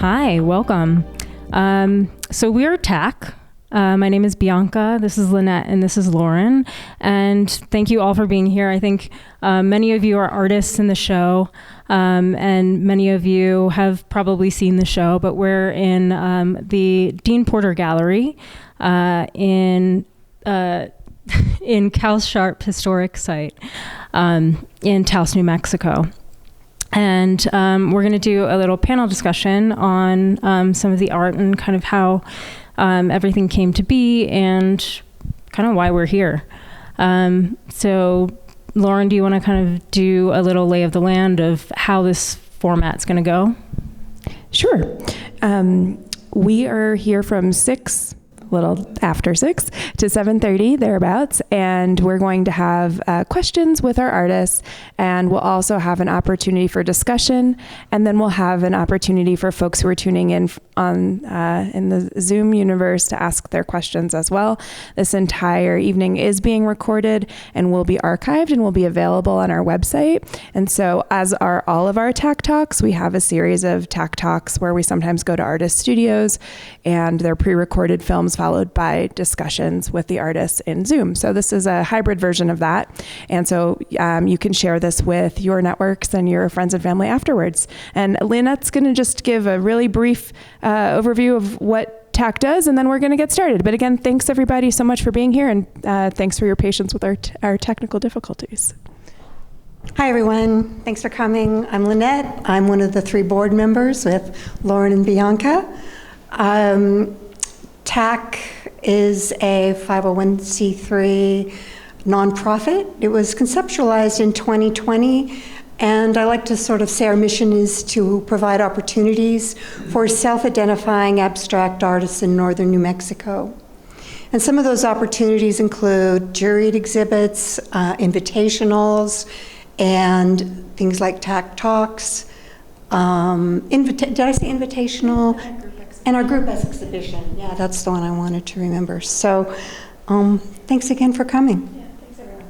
Hi, welcome. So we're TAAC. My name is Bianca, this is Lynette, and this is Lauren. And thank you all for being here. I think many of you are artists in the show, and many of you have probably seen the show, but we're in the Dean Porter Gallery in Couse-Sharp Historic Site in Taos, New Mexico. And we're going to do a little panel discussion on some of the art and kind of how everything came to be and kind of why we're here. So Lauren, do you want to kind of do a little lay of the land of how this format's going to go? Sure. We are here from 6, a little after 6 to 7:30 thereabouts, and we're going to have questions with our artists, and we'll also have an opportunity for discussion, and then we'll have an opportunity for folks who are tuning in on in the Zoom universe to ask their questions as well. This entire evening is being recorded and will be archived and will be available on our website. And so, as are all of our TAAC talks, we have a series of TAAC talks where we sometimes go to artist studios, and they're pre-recorded films followed by discussions with the artists in Zoom. So this is a hybrid version of that. And so you can share this with your networks and your friends and family afterwards. And Lynette's going to just give a really brief overview of what TAAC does, and then we're going to get started. But again, thanks everybody so much for being here, and thanks for your patience with our technical difficulties. Hi everyone, thanks for coming. I'm Lynette. I'm one of the 3 board members with Lauren and Bianca. TAAC is a 501c3 nonprofit. It was conceptualized in 2020, and I like to sort of say our mission is to provide opportunities for self-identifying abstract artists in northern New Mexico. And some of those opportunities include juried exhibits, invitationals, and things like TAAC talks. Did I say invitational? And our group exhibition. Yeah, that's the one I wanted to remember. So thanks again for coming. Yeah, thanks everyone.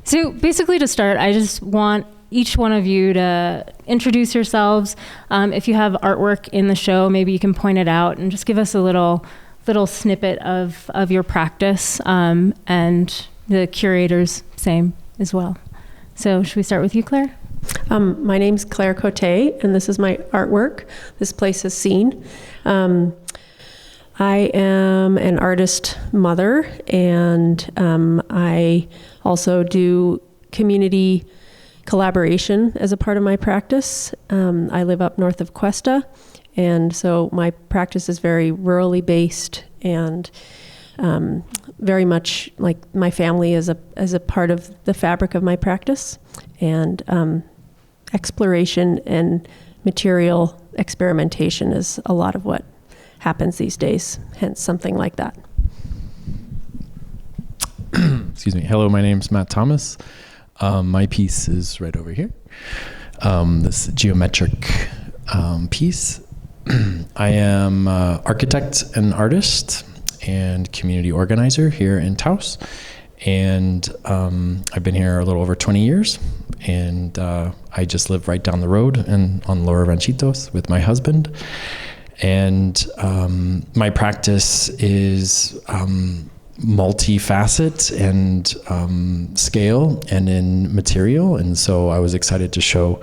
So basically, to start, I just want each one of you to introduce yourselves. If you have artwork in the show, maybe you can point it out and just give us a little snippet of your practice, and the curators same as well. So should we start with you, Claire? My name's Claire Coté, and this is my artwork. This place is seen. I am an artist mother, and I also do community collaboration as a part of my practice. I live up north of Cuesta, and so my practice is very rurally based, and very much like my family is a part of the fabric of my practice, and exploration and material experimentation is a lot of what happens these days, hence something like that. Excuse me. Hello, my name's Matt Thomas. My piece is right over here. This geometric piece. I am an architect and artist and community organizer here in Taos. And I've been here a little over 20 years. And I just live right down the road and on Lower Ranchitos with my husband. And my practice is multi-facet and scale and in material. And so I was excited to show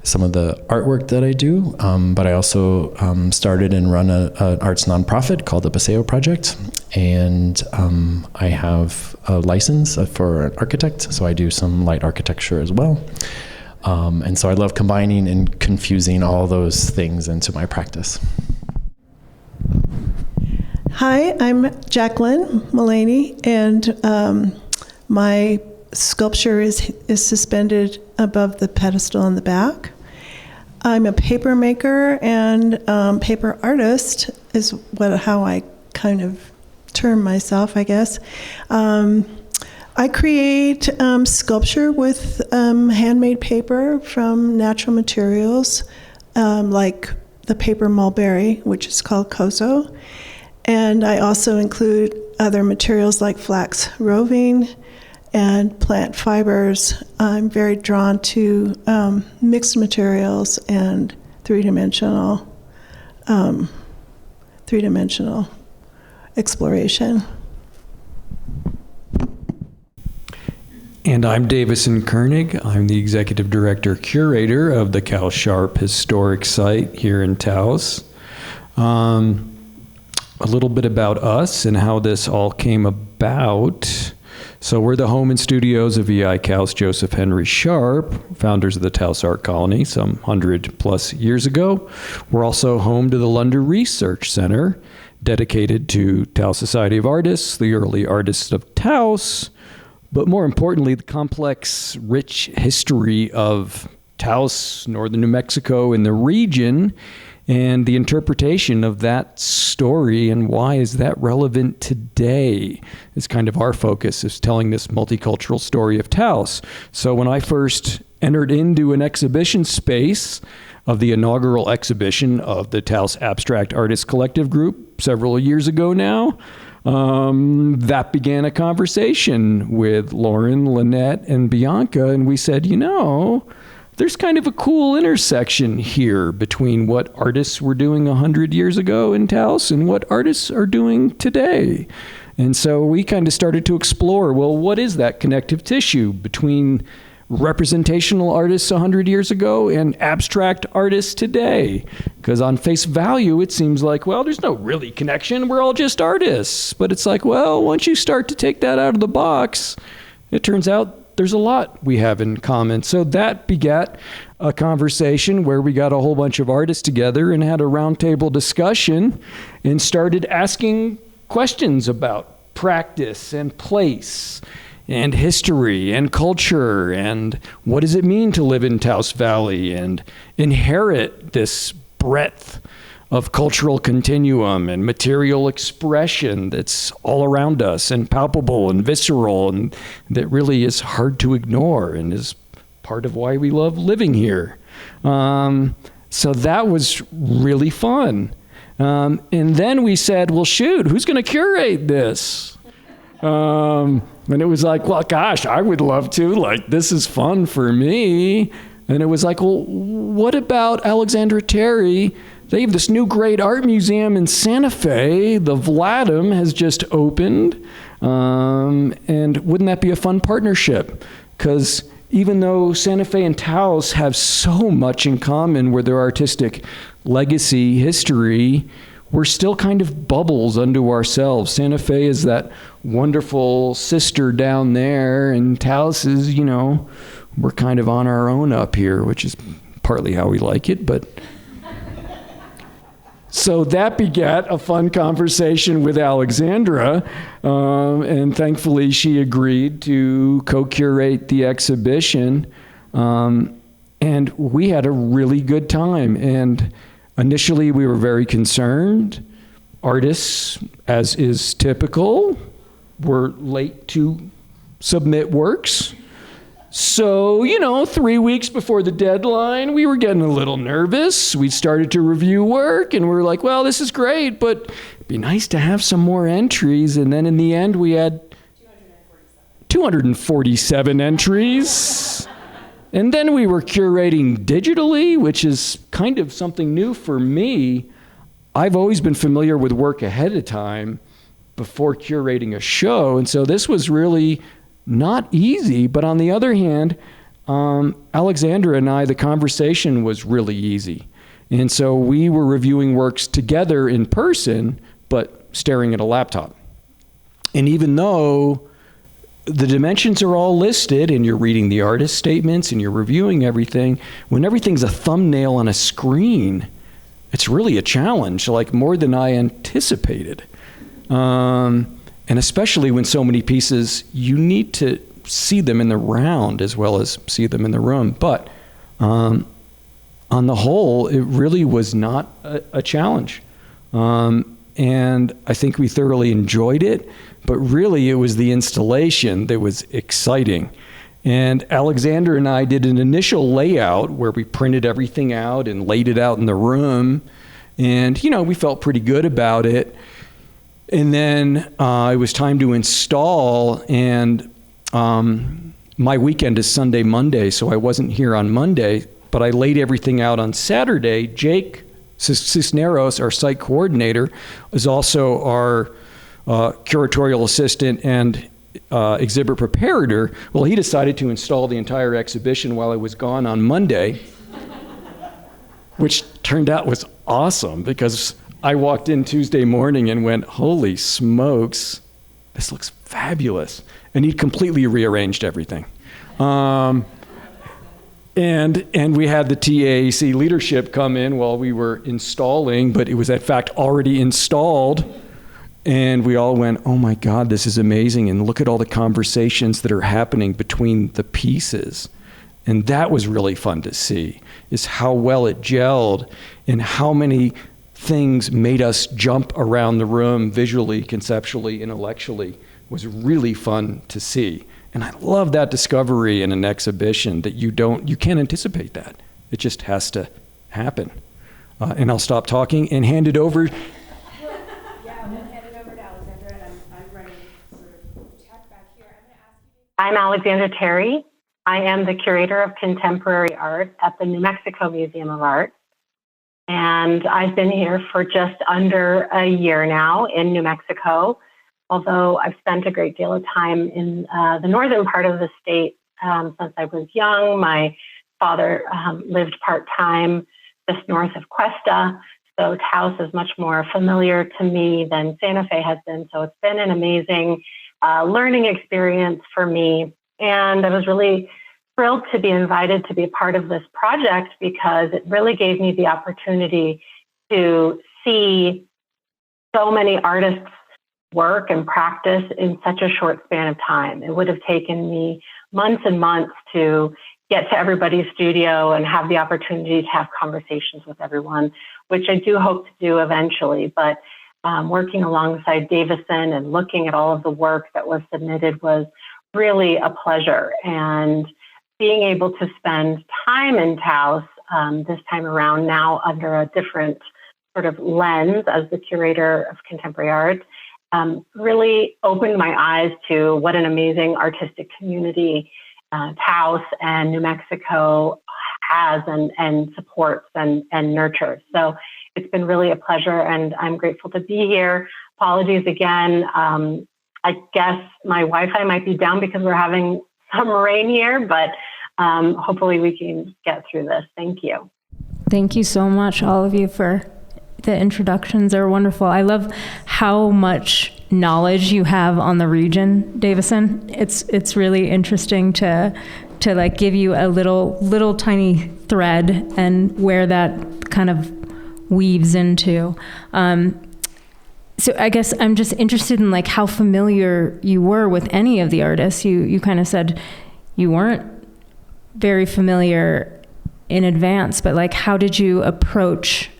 some of the artwork that I do, but I also started and run an arts nonprofit called the Paseo Project, and I have a license for an architect, so I do some light architecture as well. And so I love combining and confusing all those things into my practice. Hi, I'm Jacqueline Mallegni, and my sculpture is suspended above the pedestal in the back. I'm a paper maker and paper artist is how I kind of term myself, I guess. I create sculpture with handmade paper from natural materials, like the paper mulberry, which is called kozo. And I also include other materials like flax roving and plant fibers. I'm very drawn to mixed materials and three-dimensional exploration. And I'm Davison Koenig. I'm the Executive Director Curator of the Couse-Sharp Historic Site here in Taos. A little bit about us and how this all came about. So we're the home and studios of E.I. Couse Joseph Henry Sharp, founders of the Taos Art Colony some 100+ years ago. We're also home to the Lunder Research Center, dedicated to Taos Society of Artists, the early artists of Taos, but more importantly, the complex, rich history of Taos, northern New Mexico, and the region, and the interpretation of that story and why is that relevant today is kind of our focus, is telling this multicultural story of Taos. So when I first entered into an exhibition space of the inaugural exhibition of the Taos Abstract Artists Collective Group several years ago now, that began a conversation with Lauren, Lynette, and Bianca, and we said, there's kind of a cool intersection here between what artists were doing 100 years ago in Taos and what artists are doing today. And so we kind of started to explore, well, what is that connective tissue between representational artists 100 years ago and abstract artists today? Because on face value, it seems like, well, there's no really connection. We're all just artists. But it's like, well, once you start to take that out of the box, it turns out there's a lot we have in common. So that begat a conversation where we got a whole bunch of artists together and had a roundtable discussion and started asking questions about practice and place and history and culture and what does it mean to live in Taos Valley and inherit this breadth of cultural continuum and material expression that's all around us and palpable and visceral and that really is hard to ignore and is part of why we love living here. So that was really fun. And then we said, well, shoot, who's going to curate this? And it was like, well, gosh, I would love to. Like, this is fun for me. And it was like, well, what about Alexandra Terry? They have this new great art museum in Santa Fe. The Vladim has just opened. And wouldn't that be a fun partnership? Because even though Santa Fe and Taos have so much in common with their artistic legacy, history, we're still kind of bubbles unto ourselves. Santa Fe is that wonderful sister down there, and Taos is, we're kind of on our own up here, which is partly how we like it, but... So that begat a fun conversation with Alexandra, and thankfully she agreed to co-curate the exhibition, and we had a really good time. And initially we were very concerned. Artists, as is typical, were late to submit works. So, 3 weeks before the deadline, we were getting a little nervous. We started to review work, and we were like, well, this is great, but it'd be nice to have some more entries. And then in the end, we had 247 entries. And then we were curating digitally, which is kind of something new for me. I've always been familiar with work ahead of time before curating a show, and so this was really not easy, but on the other hand, Alexandra and I, the conversation was really easy. And so we were reviewing works together in person, but staring at a laptop. And even though the dimensions are all listed and you're reading the artist statements and you're reviewing everything, when everything's a thumbnail on a screen, it's really a challenge, like more than I anticipated. And especially when so many pieces, you need to see them in the round as well as see them in the room. But on the whole, it really was not a challenge. And I think we thoroughly enjoyed it, but really it was the installation that was exciting. And Alexandra and I did an initial layout where we printed everything out and laid it out in the room. And, we felt pretty good about it. And then it was time to install, and my weekend is Sunday, Monday, so I wasn't here on Monday, but I laid everything out on Saturday. Jake Cisneros, our site coordinator, is also our curatorial assistant and exhibit preparator. Well, he decided to install the entire exhibition while I was gone on Monday, which turned out was awesome, because I walked in Tuesday morning and went, holy smokes, this looks fabulous. And he'd completely rearranged everything. And we had the TAAC leadership come in while we were installing, but it was in fact already installed. And we all went, oh my God, this is amazing. And look at all the conversations that are happening between the pieces. And that was really fun to see, is how well it gelled and how many things made us jump around the room visually, conceptually, intellectually. Was really fun to see. And I love that discovery in an exhibition, that you can't anticipate that. It just has to happen. And I'll stop talking and hand it over. Yeah, I'm going to hand it over to Alexandra, and I'm running sort of chat back here. I'm going to ask you. I'm Alexandra Terry. I am the Curator of Contemporary Art at the New Mexico Museum of Art. And I've been here for just under a year now in New Mexico, although I've spent a great deal of time in the northern part of the state since I was young. My father lived part-time just north of Cuesta, so Taos is much more familiar to me than Santa Fe has been. So it's been an amazing learning experience for me. And I was really thrilled to be invited to be a part of this project, because it really gave me the opportunity to see so many artists work and practice in such a short span of time. It would have taken me months and months to get to everybody's studio and have the opportunity to have conversations with everyone, which I do hope to do eventually. But working alongside Davison and looking at all of the work that was submitted was really a pleasure. And being able to spend time in Taos this time around, now under a different sort of lens as the Curator of Contemporary Art, really opened my eyes to what an amazing artistic community Taos and New Mexico has and supports and nurtures. So it's been really a pleasure, and I'm grateful to be here. Apologies again. I guess my Wi-Fi might be down because we're having some rain here, but hopefully we can get through this. Thank you. Thank you so much, all of you, for the introductions. Are wonderful. I love how much knowledge you have on the region, Davison. It's really interesting to like give you a little tiny thread and where that kind of weaves into. So I guess I'm just interested in like how familiar you were with any of the artists. You kind of said you weren't very familiar in advance, but like how did you approach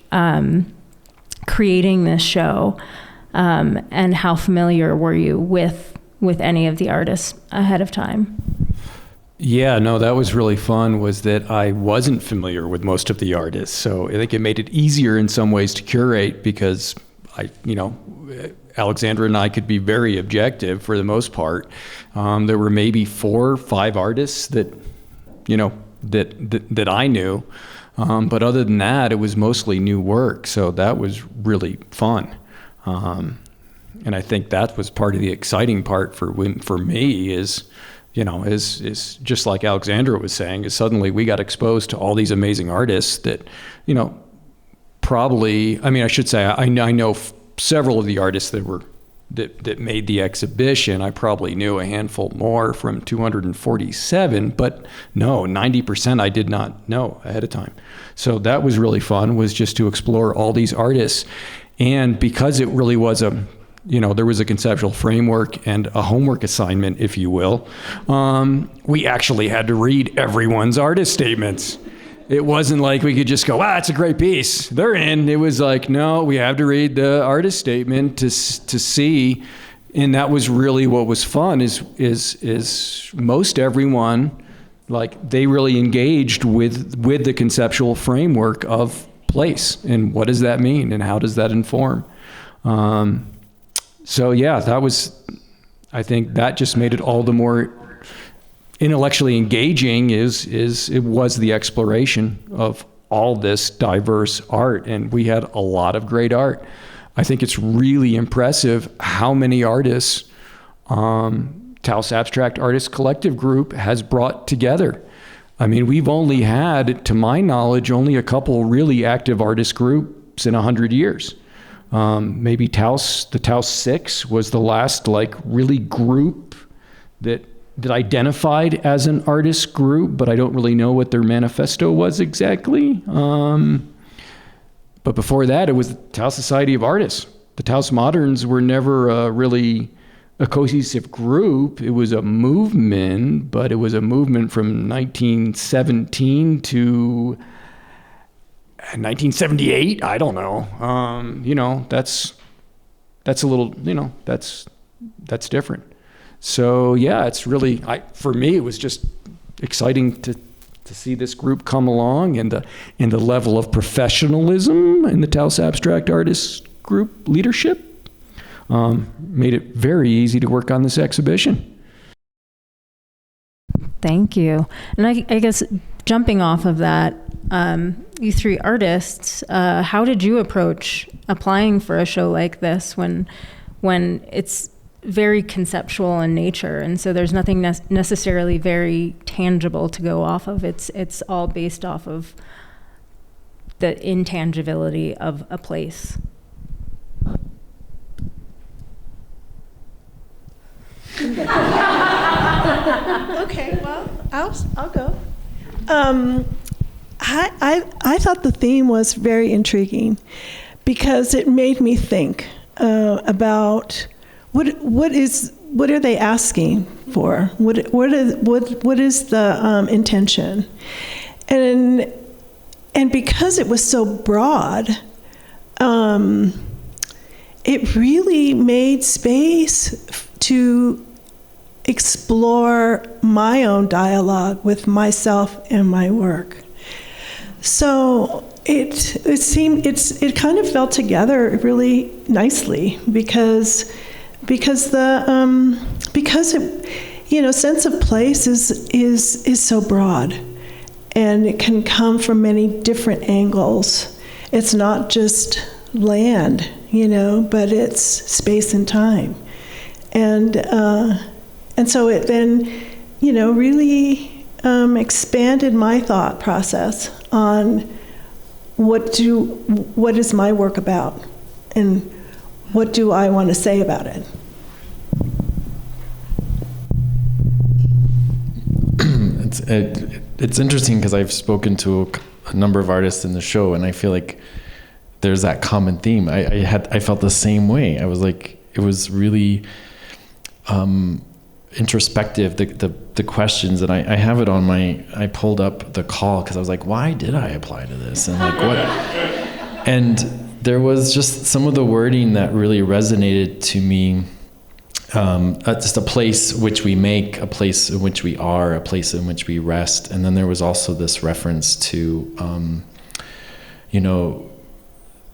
creating this show, and how familiar were you with any of the artists ahead of time? Yeah, no, that was really fun, was that I wasn't familiar with most of the artists. So I think it made it easier in some ways to curate, because Alexandra and I could be very objective for the most part. There were maybe 4 or 5 artists that I knew. But other than that, it was mostly new work. So that was really fun. And I think that was part of the exciting part for me is just like Alexandra was saying, is suddenly we got exposed to all these amazing artists that, I should say, I know several of the artists that made the exhibition. I probably knew a handful more from 247, but no, 90% I did not know ahead of time. So that was really fun, was just to explore all these artists. And because it really was there was a conceptual framework and a homework assignment, if you will, we actually had to read everyone's artist statements. It wasn't like we could just go, it's a great piece, they're in. It was like, no, we have to read the artist statement to see. And that was really what was fun, is most everyone, like, they really engaged with the conceptual framework of place and what does that mean and how does that inform. So yeah, I think that just made it all the more intellectually engaging it was the exploration of all this diverse art. And we had a lot of great art. I think it's really impressive how many artists Taos Abstract Artists Collective Group has brought together. I mean, we've only had, to my knowledge, only a couple really active artist groups in 100 years. Maybe the Taos 6 was the last really group that identified as an artist group, but I don't really know what their manifesto was exactly. But before that, it was the Taos Society of Artists. The Taos Moderns were never really a cohesive group. It was a movement, but it was a movement from 1917 to 1978. I don't know. That's a little, that's different. So yeah, it's really, for me, it was just exciting to see this group come along, and the level of professionalism in the Taos Abstract Artists Group leadership made it very easy to work on this exhibition. Thank you. And I guess jumping off of that, you three artists, how did you approach applying for a show like this when it's very conceptual in nature, and so there's nothing necessarily very tangible to go off of? It's all based off of the intangibility of a place. Okay, well, I'll go. I thought the theme was very intriguing because it made me think about what are they asking for? What is the intention? And because it was so broad, it really made space to explore my own dialogue with myself and my work. So it kind of fell together really nicely because sense of place is so broad, and it can come from many different angles. It's not just land, but it's space and time. And so it then, really expanded my thought process on what is my work about, and what do I want to say about it. It's interesting because I've spoken to a number of artists in the show, and I feel like there's that common theme. I felt the same way. I was like, it was really introspective, the questions, and I have it on I pulled up the call because I was like, why did I apply to this? And like what? And there was just some of the wording that really resonated to me. Just a place which we make, a place in which we are, a place in which we rest. And then there was also this reference to,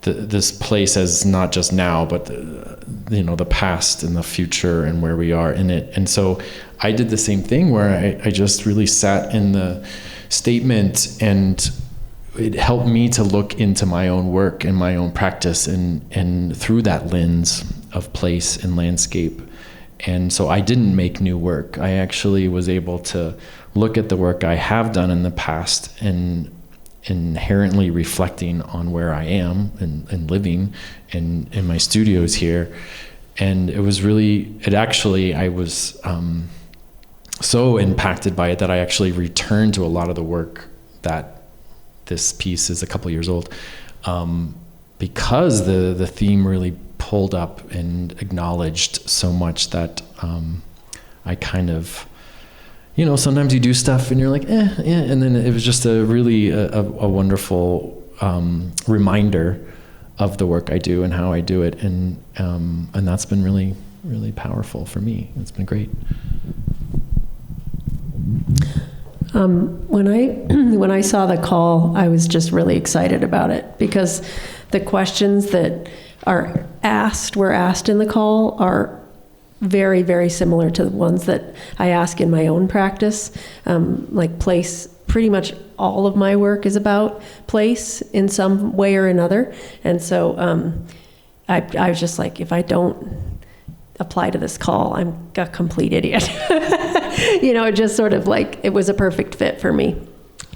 this place as not just now, but the past and the future and where we are in it. And so I did the same thing where I just really sat in the statement, and it helped me to look into my own work and my own practice and through that lens of place and landscape. And so I didn't make new work. I actually was able to look at the work I have done in the past and inherently reflecting on where I am and living in my studios here. And it was really, I was so impacted by it that I actually returned to a lot of the work that this piece is a couple years old, because the theme really pulled up and acknowledged so much that I kind of, sometimes you do stuff and you're like, yeah. And then it was just a really a wonderful reminder of the work I do and how I do it. And that's been really, really powerful for me. It's been great. When I saw the call, I was just really excited about it because the questions that were asked in the call are very, very similar to the ones that I ask in my own practice. Like place, pretty much all of my work is about place in some way or another. And so I was just like, if I don't apply to this call, I'm a complete idiot. It just sort of like, it was a perfect fit for me.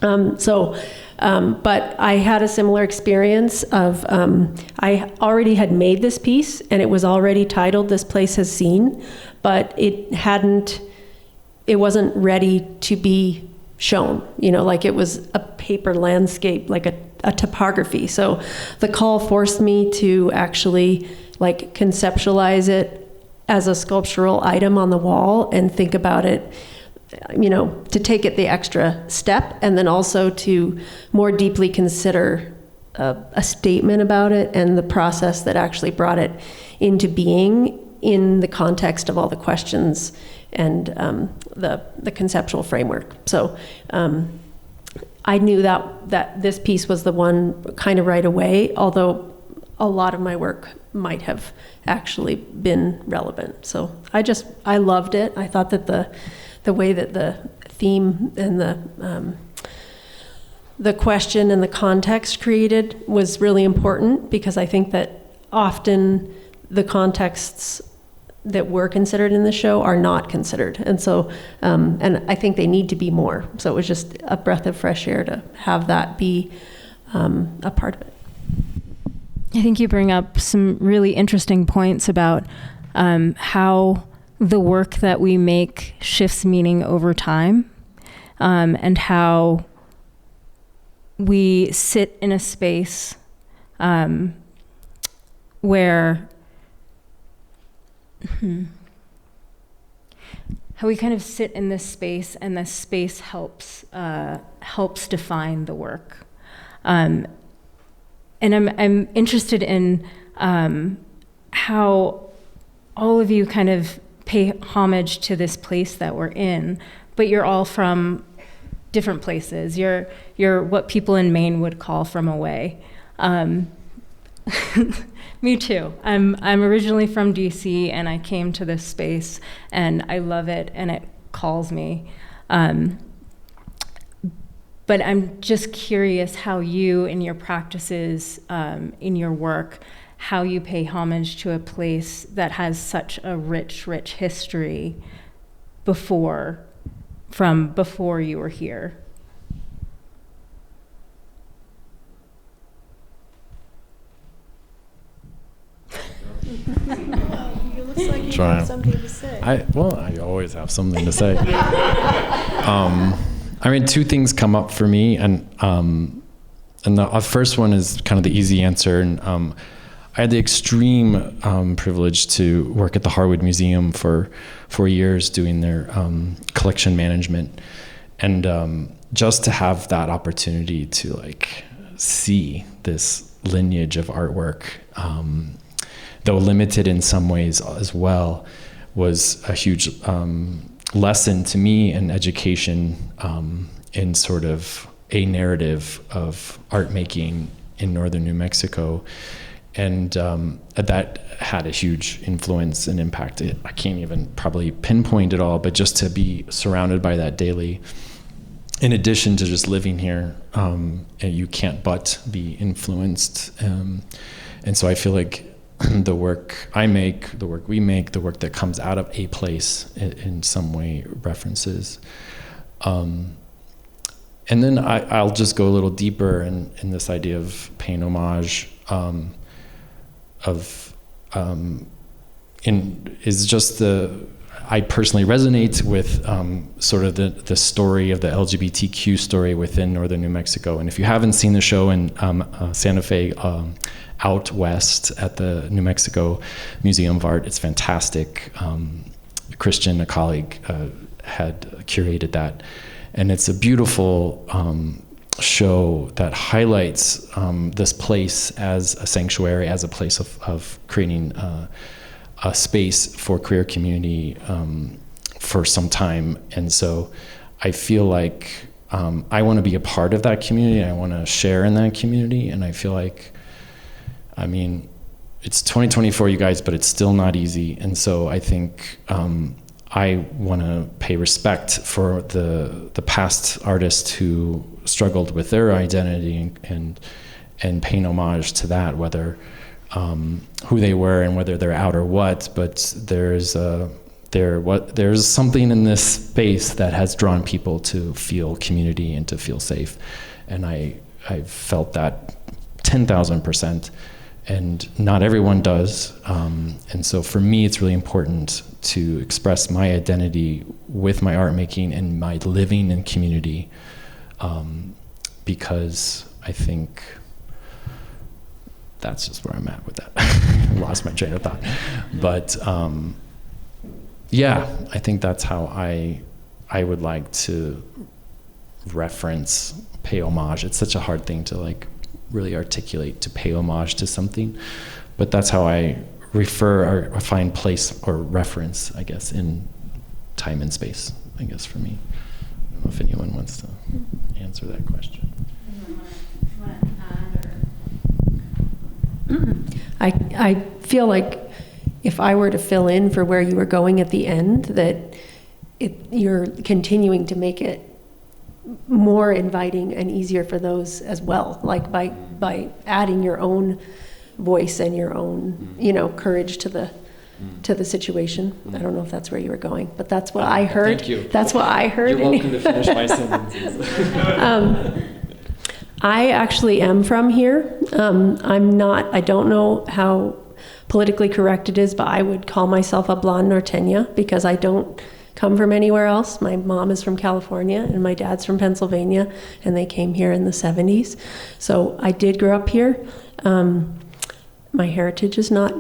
But I had a similar experience of, I already had made this piece and it was already titled This Place Has Seen, but it wasn't ready to be shown, like it was a paper landscape, like a topography. So the call forced me to actually like conceptualize it as a sculptural item on the wall and think about it, to take it the extra step, and then also to more deeply consider a statement about it and the process that actually brought it into being in the context of all the questions and the conceptual framework. So I knew that this piece was the one kind of right away, although a lot of my work might have actually been relevant. So I loved it. I thought that the way that the theme and the question and the context created was really important, because I think that often the contexts that were considered in the show are not considered. And so, and I think they need to be more. So it was just a breath of fresh air to have that be a part of it. I think you bring up some really interesting points about how the work that we make shifts meaning over time, and how we sit in a space where how we kind of sit in this space, and this space helps define the work. And I'm interested in how all of you kind of pay homage to this place that we're in, but you're all from different places. You're what people in Maine would call from away. Me too. I'm originally from DC, and I came to this space and I love it and it calls me. But I'm just curious how you, in your practices, in your work, how you pay homage to a place that has such a rich history before you were here. You look like you have something to say. I always have something to say. Two things come up for me, and the first one is kind of the easy answer. And I had the extreme privilege to work at the Harwood Museum for 4 years doing their collection management, and just to have that opportunity to see this lineage of artwork, though limited in some ways as well, was a huge lesson to me in education, in sort of a narrative of art making in northern New Mexico. And that had a huge influence and impact. I can't even probably pinpoint it all, but just to be surrounded by that daily, in addition to just living here, and you can't but be influenced. And so I feel like the work I make, the work we make, the work that comes out of a place in some way references. And then I'll just go a little deeper in this idea of paying homage. I personally resonate with sort of the story of the LGBTQ story within northern New Mexico. And if you haven't seen the show in Santa Fe, out west at the New Mexico Museum of Art, it's fantastic. Christian, a colleague, had curated that. And it's a beautiful show that highlights this place as a sanctuary, as a place of creating a space for queer community for some time. And so I feel like I want to be a part of that community. I want to share in that community. And I feel like, it's 2024, you guys, but it's still not easy. And so I think I want to pay respect for the past artists who struggled with their identity and paying homage to that, whether who they were and whether they're out or what. But there's something in this space that has drawn people to feel community and to feel safe, and I've felt that 10,000%. And not everyone does. And so for me, it's really important to express my identity with my art making and my living in community, because I think that's just where I'm at with that. I lost my train of thought. But yeah, I think that's how I would like to reference, pay homage. It's such a hard thing to like really articulate, to pay homage to something, but that's how I refer or find place or reference, I guess, in time and space, I guess, for me. I don't know if anyone wants to answer that question. I feel like if I were to fill in for where you were going at the end, that you're continuing to make it more inviting and easier for those as well, like by adding your own voice and your own, courage to the situation. I don't know if that's where you were going, but that's what I heard. Thank you. That's what I heard. You're welcome to finish my sentences. I actually am from here. I don't know how politically correct it is, but I would call myself a blonde norteña because I don't come from anywhere else. My mom is from California and my dad's from Pennsylvania, and they came here in the 70s. So I did grow up here. My heritage is not,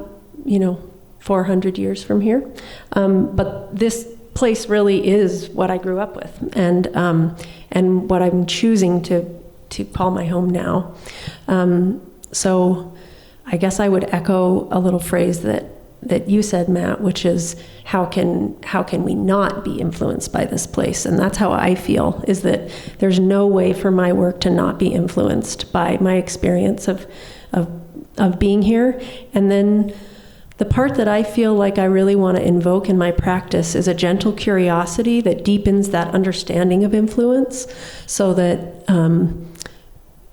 400 years from here. But this place really is what I grew up with, and what I'm choosing to call my home now. So I guess I would echo a little phrase that you said, Matt, which is how can we not be influenced by this place? And that's how I feel, is that there's no way for my work to not be influenced by my experience of being here. And then the part that I feel like I really want to invoke in my practice is a gentle curiosity that deepens that understanding of influence, so that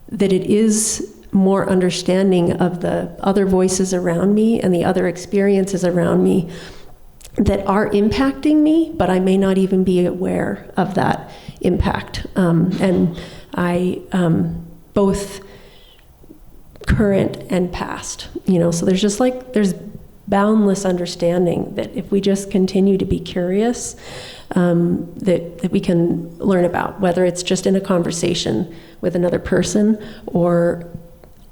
that it is more understanding of the other voices around me and the other experiences around me that are impacting me, but I may not even be aware of that impact. And I, both current and past, so there's boundless understanding that if we just continue to be curious, that we can learn about, whether it's just in a conversation with another person or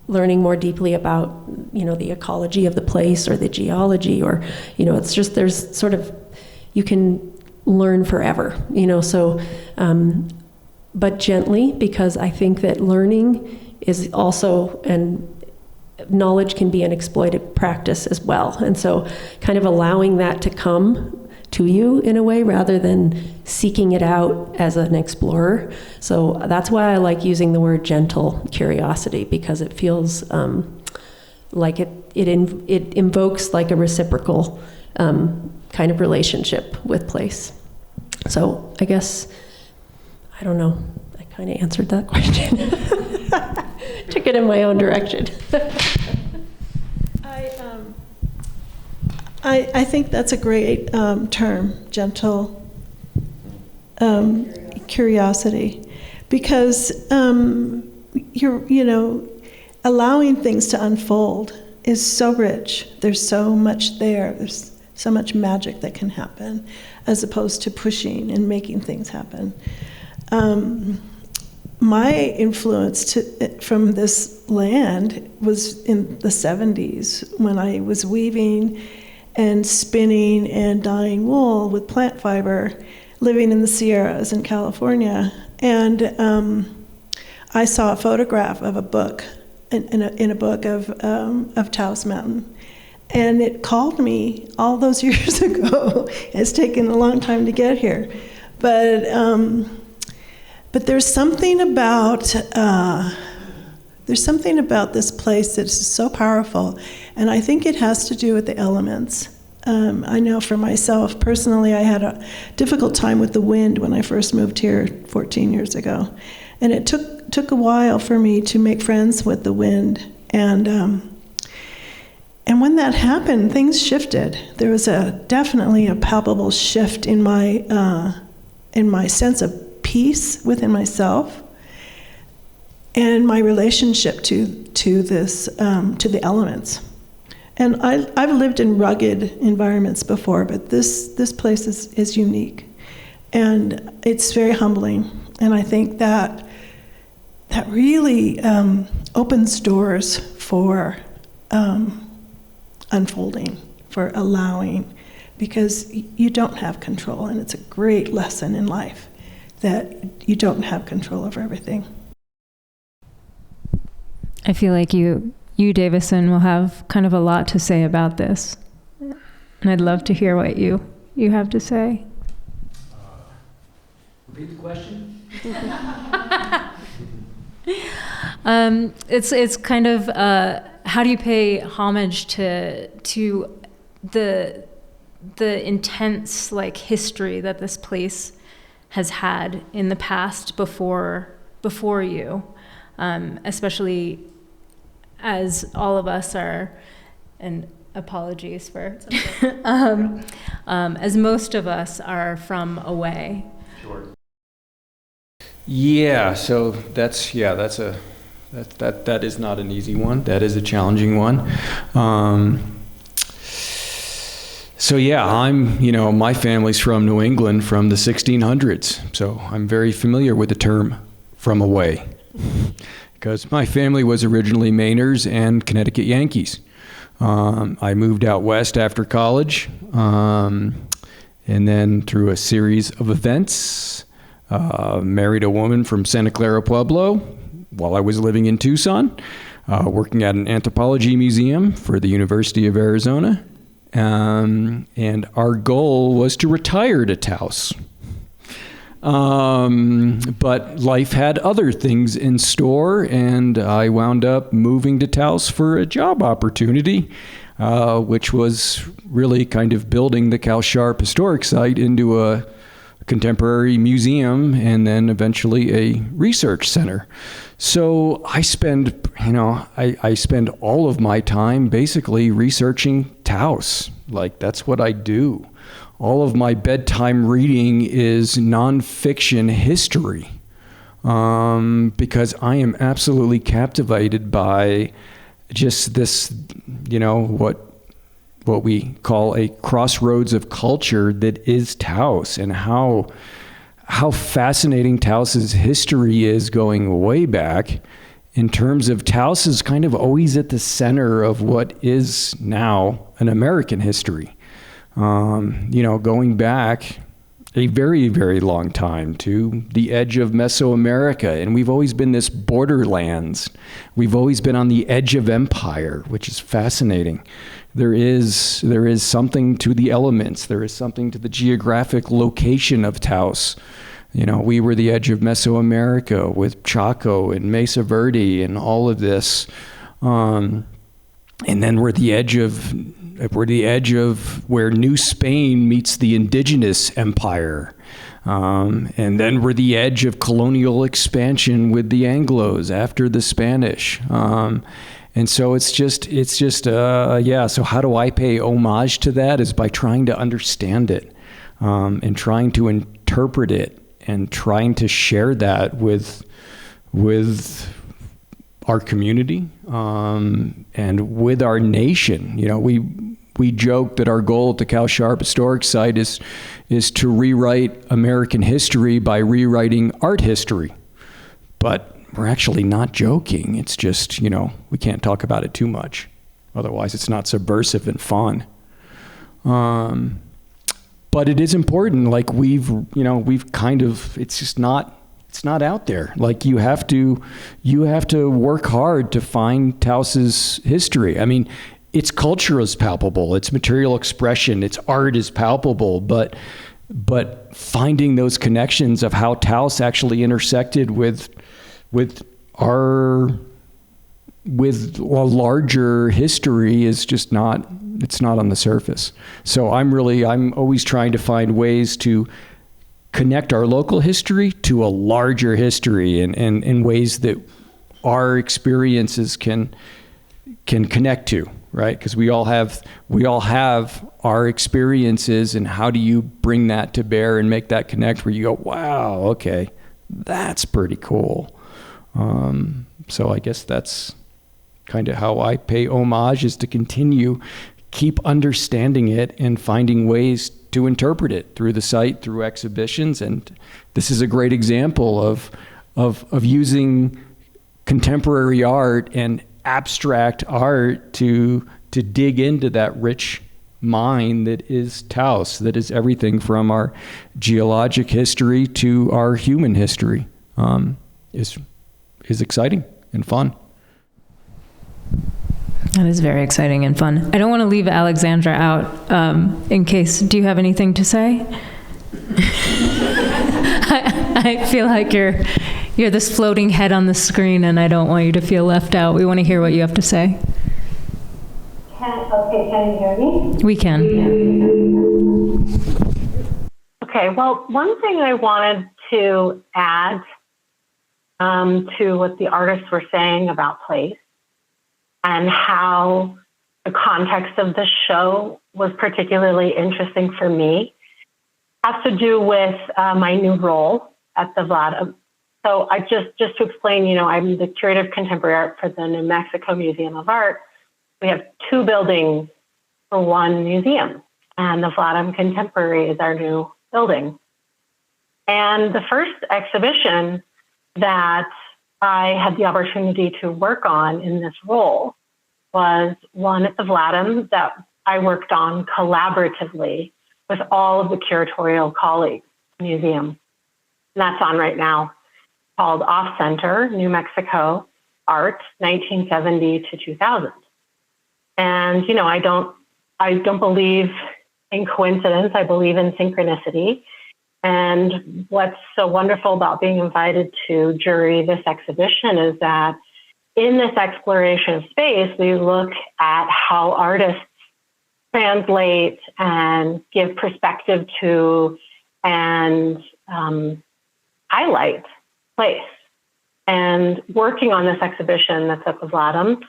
learning more deeply about, the ecology of the place or the geology, or, it's just, there's sort of, you can learn forever, so, but gently, because I think that learning is also, and knowledge can be an exploited practice as well. And so kind of allowing that to come to you in a way rather than seeking it out as an explorer. So that's why I like using the word gentle curiosity, because it feels like it invokes like a reciprocal kind of relationship with place. So I guess, I don't know, I kind of answered that question. Took it in my own direction. I think that's a great term, gentle curiosity, because you're allowing things to unfold is so rich. There's so much there. There's so much magic that can happen, as opposed to pushing and making things happen. My influence from this land was in the 70s, when I was weaving and spinning and dyeing wool with plant fiber, living in the Sierras in California. And I saw a photograph of a book, in a book of Taos Mountain. And it called me all those years ago. It's taken a long time to get here. But there's something about There's something about this place that's so powerful, and I think it has to do with the elements. I know for myself, personally, I had a difficult time with the wind when I first moved here 14 years ago. And it took a while for me to make friends with the wind. And when that happened, things shifted. There was definitely a palpable shift in my sense of peace within myself and my relationship to the elements. And I've lived in rugged environments before, but this place is unique, and it's very humbling. And I think that really opens doors for unfolding, for allowing, because you don't have control, and it's a great lesson in life that you don't have control over everything. I feel like you, Davison, will have kind of a lot to say about this. And I'd love to hear what you have to say. Repeat the question. It's kind of how do you pay homage to the intense like history that this place has had in the past before you, especially as all of us are, and apologies for, as most of us are from away. Sure. Yeah, so that is not an easy one. That is a challenging one. So yeah, my family's from New England from the 1600s, so I'm very familiar with the term "from away," because my family was originally Mainers and Connecticut Yankees. I moved out west after college, and then through a series of events, married a woman from Santa Clara Pueblo while I was living in Tucson, working at an anthropology museum for the University of Arizona. And our goal was to retire to Taos. But life had other things in store, and I wound up moving to Taos for a job opportunity, which was really kind of building the Couse-Sharp Historic Site into a contemporary museum and then eventually a research center. So I spend all of my time basically researching Taos. Like, that's what I do. All of my bedtime reading is nonfiction history, because I am absolutely captivated by just this, what we call a crossroads of culture that is Taos, and how fascinating Taos's history is going way back. In terms of Taos is kind of always at the center of what is now an American history. Going back a very, very long time to the edge of Mesoamerica, and we've always been this borderlands. We've always been on the edge of empire, which is fascinating. There is something to the elements. There is something to the geographic location of Taos. We were the edge of Mesoamerica with Chaco and Mesa Verde and all of this. And then we're the edge of where New Spain meets the indigenous empire. And then we're the edge of colonial expansion with the Anglos after the Spanish. And so so how do I pay homage to that is by trying to understand it, and trying to interpret it, and trying to share that with our community, and with our nation. We joke that our goal at the Couse-Sharp Historic Site is to rewrite American history by rewriting art history. But we're actually not joking. It's just, we can't talk about it too much. Otherwise, it's not subversive and fun. But it is important. Like it's not out there. Like you have to work hard to find Taos's history. I mean, its culture is palpable, its material expression, its art is palpable, but finding those connections of how Taos actually intersected with our with a larger history is just not, it's not on the surface. So I'm always trying to find ways to connect our local history to a larger history, and in ways that our experiences can connect to, right? Because we all have our experiences, and how do you bring that to bear and make that connect where you go, wow, okay, that's pretty cool. So I guess that's kind of how I pay homage, is to keep understanding it and finding ways to interpret it through the site, through exhibitions. And this is a great example of using contemporary art and abstract art to dig into that rich mine that is Taos, that is everything from our geologic history to our human history. Is exciting and fun. That is very exciting and fun. I don't want to leave Alexandra out in case, do you have anything to say? I feel like you're this floating head on the screen, and I don't want you to feel left out. We want to hear what you have to say. Can you hear me? We can. Okay, well, one thing I wanted to add to what the artists were saying about place, and how the context of the show was particularly interesting for me, has to do with my new role at the Vladam. So I just to explain, I'm the Curator of Contemporary Art for the New Mexico Museum of Art. We have 2 buildings for 1 museum, and the Vladam Contemporary is our new building. And the first exhibition that I had the opportunity to work on in this role was one at the Vladam that I worked on collaboratively with all of the curatorial colleagues in the museum. And that's on right now, called Off Center, New Mexico Art, 1970 to 2000. And, I don't believe in coincidence. I believe in synchronicity. And what's so wonderful about being invited to jury this exhibition is that in this exploration of space, we look at how artists translate and give perspective to and highlight place. And working on this exhibition that's at the Vladam,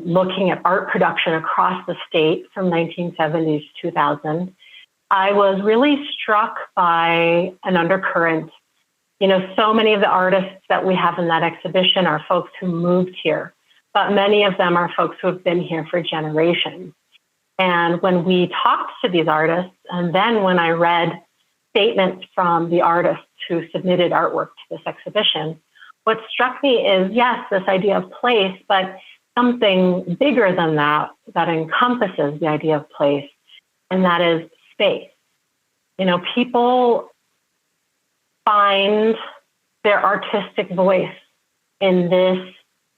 looking at art production across the state from 1970s to 2000, I was really struck by an undercurrent. So many of the artists that we have in that exhibition are folks who moved here, but many of them are folks who have been here for generations. And when we talked to these artists, and then when I read statements from the artists who submitted artwork to this exhibition, what struck me is, yes, this idea of place, but something bigger than that encompasses the idea of place, and that is space. People find their artistic voice in this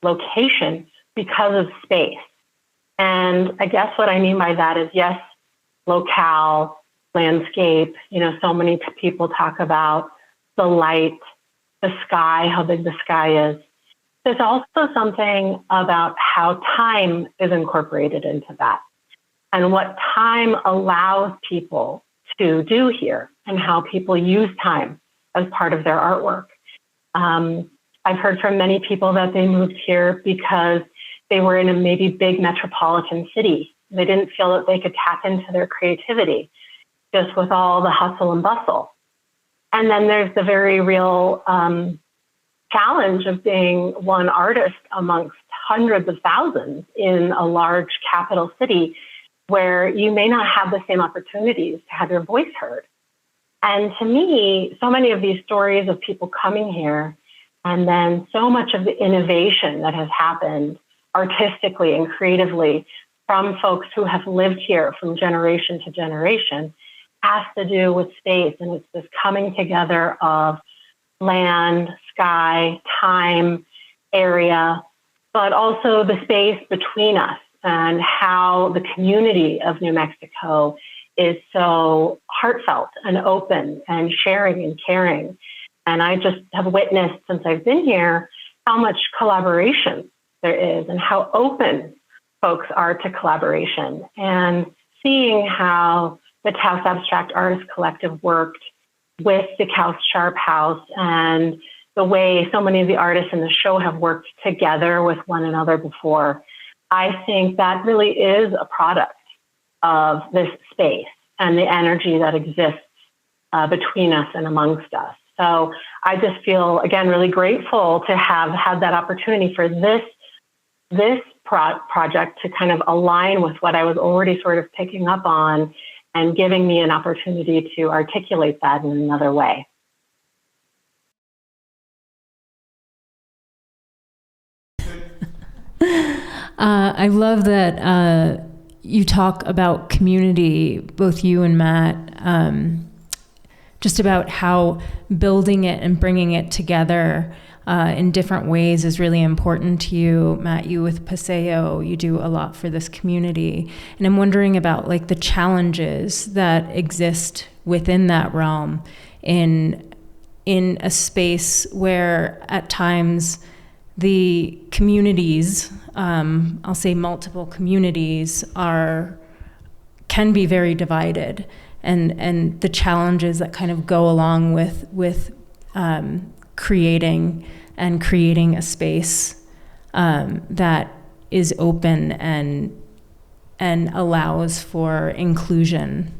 location because of space. And I guess what I mean by that is, yes, locale, landscape, so many people talk about the light, the sky, how big the sky is. There's also something about how time is incorporated into that, and what time allows people to do here, and how people use time as part of their artwork. I've heard from many people that they moved here because they were in a maybe big metropolitan city. They didn't feel that they could tap into their creativity just with all the hustle and bustle. And then there's the very real challenge of being one artist amongst hundreds of thousands in a large capital city, where you may not have the same opportunities to have your voice heard. And to me, so many of these stories of people coming here, and then so much of the innovation that has happened artistically and creatively from folks who have lived here from generation to generation, has to do with space. And it's this coming together of land, sky, time, area, but also the space between us, and how the community of New Mexico is so heartfelt and open and sharing and caring. And I just have witnessed, since I've been here, how much collaboration there is and how open folks are to collaboration. And seeing how the Taos Abstract Artists Collective worked with the Couse-Sharp House and the way so many of the artists in the show have worked together with one another before, I think that really is a product of this space and the energy that exists between us and amongst us. So I just feel, again, really grateful to have had that opportunity for this project to kind of align with what I was already sort of picking up on and giving me an opportunity to articulate that in another way. I love that you talk about community, both you and Matt, just about how building it and bringing it together in different ways is really important to you. Matt, you with Paseo, you do a lot for this community. And I'm wondering about like the challenges that exist within that realm in a space where at times the communities, I'll say multiple communities, can be very divided, and the challenges that kind of go along with creating a space that is open and allows for inclusion.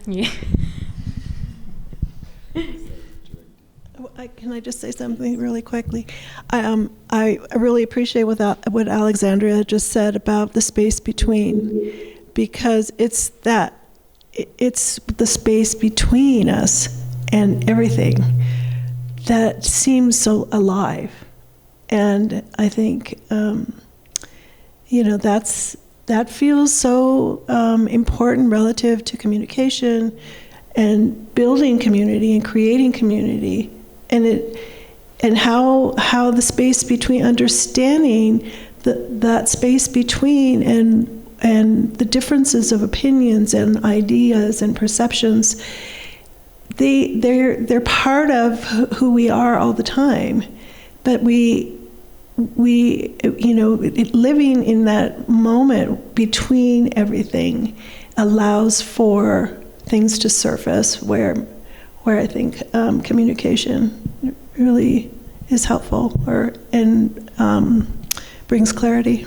Yeah. Can I just say something really quickly? I really appreciate what Alexandra just said about the space between, because it's the space between us and everything that seems so alive. And I think, that feels so important relative to communication and building community and creating community. And how the space between, understanding that space between and the differences of opinions and ideas and perceptions, they're part of who we are all the time. But we living in that moment between everything allows for things to surface where I think communication really is helpful and brings clarity.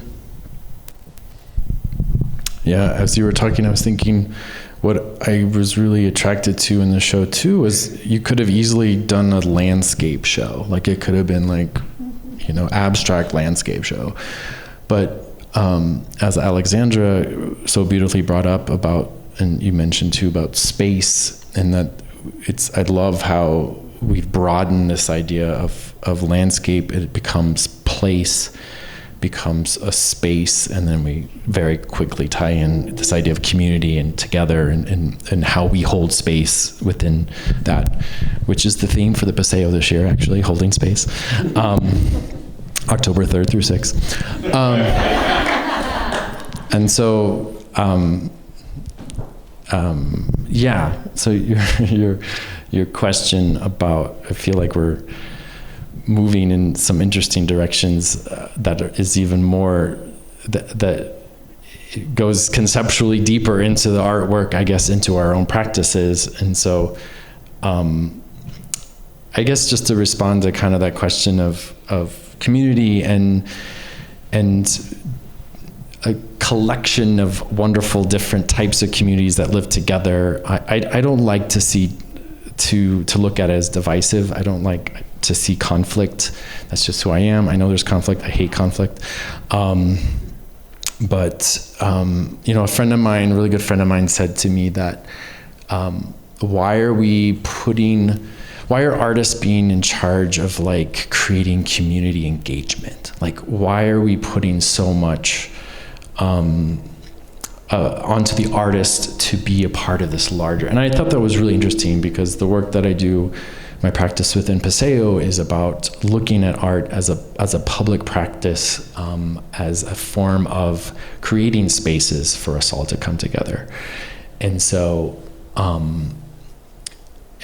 Yeah, as you were talking, I was thinking what I was really attracted to in the show too was you could have easily done a landscape show. Like it could have been like, abstract landscape show. But as Alexandra so beautifully brought up about, and you mentioned too about space, and that I love how we've broadened this idea of landscape. It becomes place, becomes a space, and then we very quickly tie in this idea of community and together and how we hold space within that, which is the theme for the Paseo this year, actually, holding space. October 3rd through 6th. And so, so your question about, I feel like we're moving in some interesting directions that is even more, that goes conceptually deeper into the artwork, I guess, into our own practices. And so I guess just to respond to kind of that question of community and a collection of wonderful different types of communities that live together. I don't like to look at it as divisive. I don't like to see conflict. That's just who I am. I know there's conflict. I hate conflict. But a friend of mine, a really good friend of mine, said to me that why are artists being in charge of like creating community engagement? Like, why are we putting so much onto the artist to be a part of this larger? And I thought that was really interesting because the work that I do, my practice within Paseo, is about looking at art as a public practice, as a form of creating spaces for us all to come together. And so,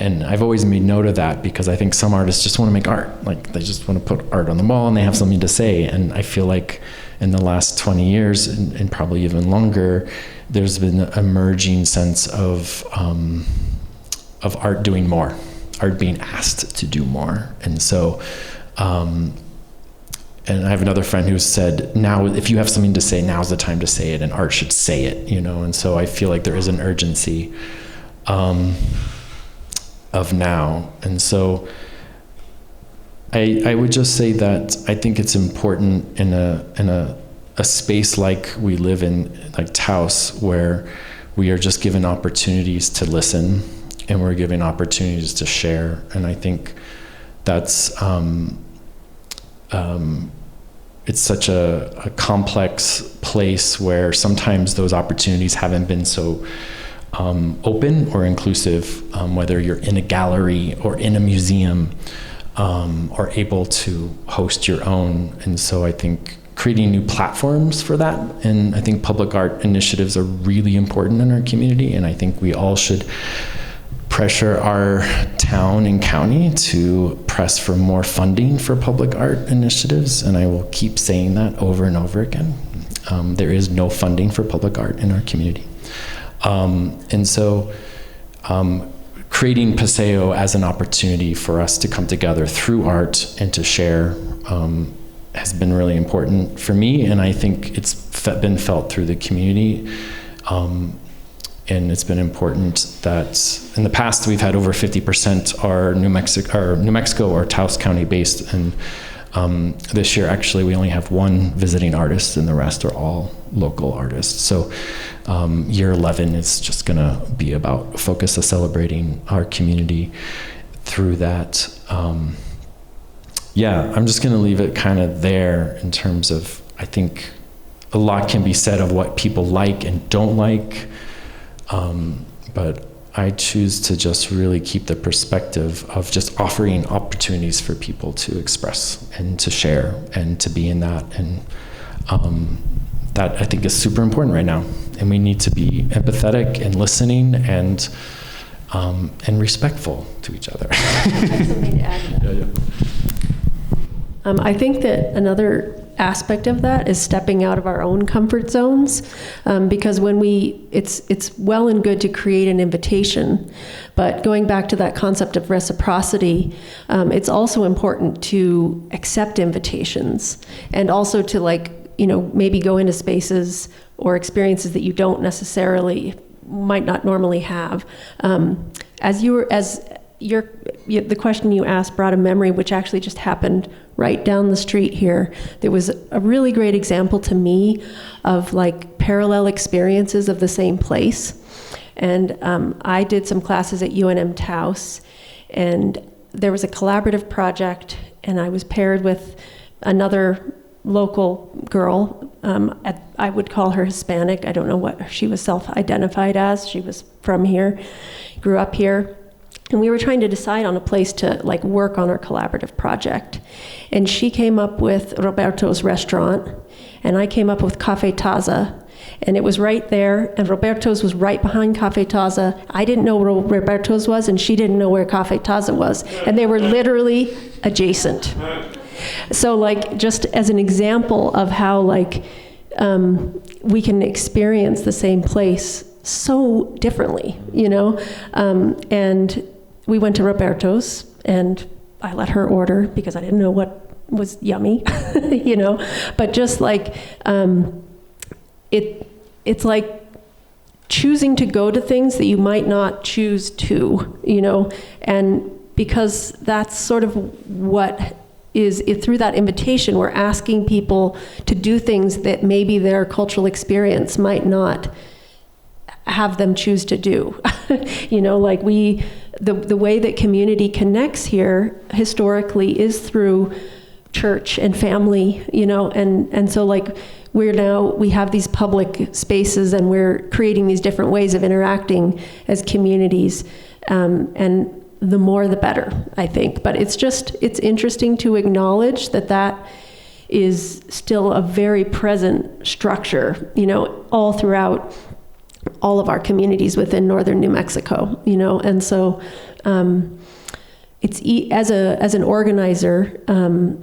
And I've always made note of that because I think some artists just want to make art. Like they just want to put art on the wall and they have something to say. And I feel like in the last 20 years and probably even longer, there's been an emerging sense of art doing more, art being asked to do more. And so, and I have another friend who said, now, if you have something to say, now's the time to say it, and art should say it, you know? And so I feel like there is an urgency of now. And so I would just say that I think it's important in a space like we live in, like Taos, where we are just given opportunities to listen and we're given opportunities to share. And I think that's it's such a complex place where sometimes those opportunities haven't been so open or inclusive, whether you're in a gallery or in a museum, or able to host your own. And so I think creating new platforms for that, and I think public art initiatives are really important in our community, and I think we all should pressure our town and county to press for more funding for public art initiatives, and I will keep saying that over and over again. There is no funding for public art in our community. And so creating Paseo as an opportunity for us to come together through art and to share has been really important for me, and I think it's been felt through the community. And it's been important that in the past we've had over 50% are New Mexico or Taos County based, and this year actually we only have one visiting artist and the rest are all local artists. So year 11 is just gonna be about focus of celebrating our community through that. Yeah, I'm just gonna leave it kind of there in terms of, I think a lot can be said of what people like and don't like, but I choose to just really keep the perspective of just offering opportunities for people to express and to share and to be in that. And that I think is super important right now. And we need to be empathetic and listening and respectful to each other. Something to add to that. Yeah. I think that another aspect of that is stepping out of our own comfort zones, because when it's well and good to create an invitation, but going back to that concept of reciprocity, it's also important to accept invitations and also to maybe go into spaces or experiences that you don't necessarily might not normally have. The question you asked brought a memory which actually just happened right down the street here. There was a really great example to me of parallel experiences of the same place. And I did some classes at UNM Taos, and there was a collaborative project, and I was paired with another local girl. I would call her Hispanic. I don't know what she was self-identified as. She was from here, grew up here. And we were trying to decide on a place to work on our collaborative project. And she came up with Roberto's restaurant, and I came up with Café Taza. And it was right there, and Roberto's was right behind Café Taza. I didn't know where Roberto's was, and she didn't know where Café Taza was. And they were literally adjacent. So just as an example of how we can experience the same place so differently, and we went to Roberto's, and I let her order because I didn't know what was yummy, but just it's like choosing to go to things that you might not choose to, and because that's sort of what is through that invitation, we're asking people to do things that maybe their cultural experience might not have them choose to do. The way that community connects here historically is through church and family, and so we have these public spaces, and we're creating these different ways of interacting as communities, and the more the better, I think. But it's interesting to acknowledge that is still a very present structure, all throughout all of our communities within northern New Mexico, you know, and so as an organizer,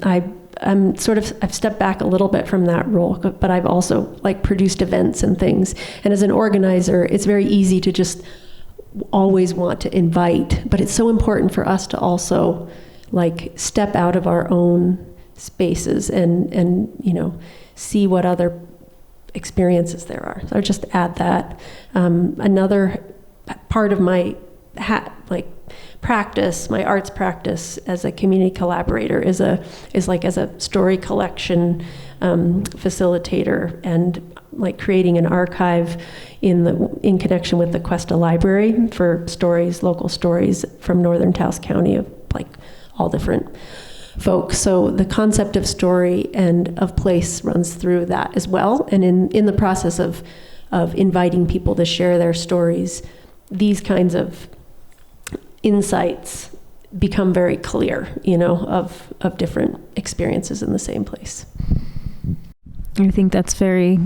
I've stepped back a little bit from that role, but I've also like produced events and things. And as an organizer, it's very easy to just always want to invite, but it's so important for us to also like step out of our own spaces and you know, see what other experiences there are. So I'll just add that. Another part of my practice, my arts practice as a community collaborator is as a story collection facilitator, and like creating an archive in connection with the Cuesta Library for stories, local stories from northern Taos County of like all different folks. So the concept of story and of place runs through that as well. And in the process of inviting people to share their stories, these kinds of insights become very clear, you know, of different experiences in the same place. I think that's very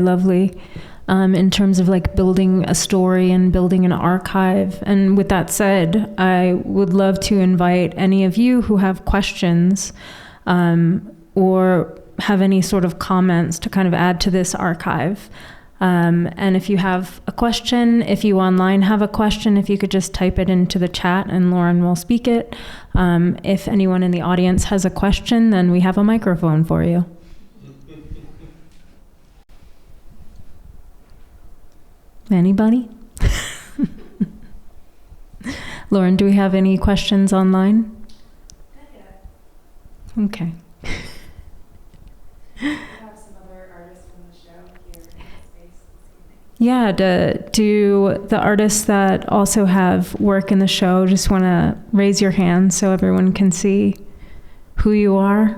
lovely, in terms of like building a story and building an archive. And with that said, I would love to invite any of you who have questions or have any sort of comments to kind of add to this archive. And if you have a question, if you online have a question, if you could just type it into the chat and Lauren will speak it. If anyone in the audience has a question, then we have a microphone for you. Anybody? Lauren, do we have any questions online? Okay. Yeah, do the artists that also have work in the show just want to raise your hand so everyone can see who you are?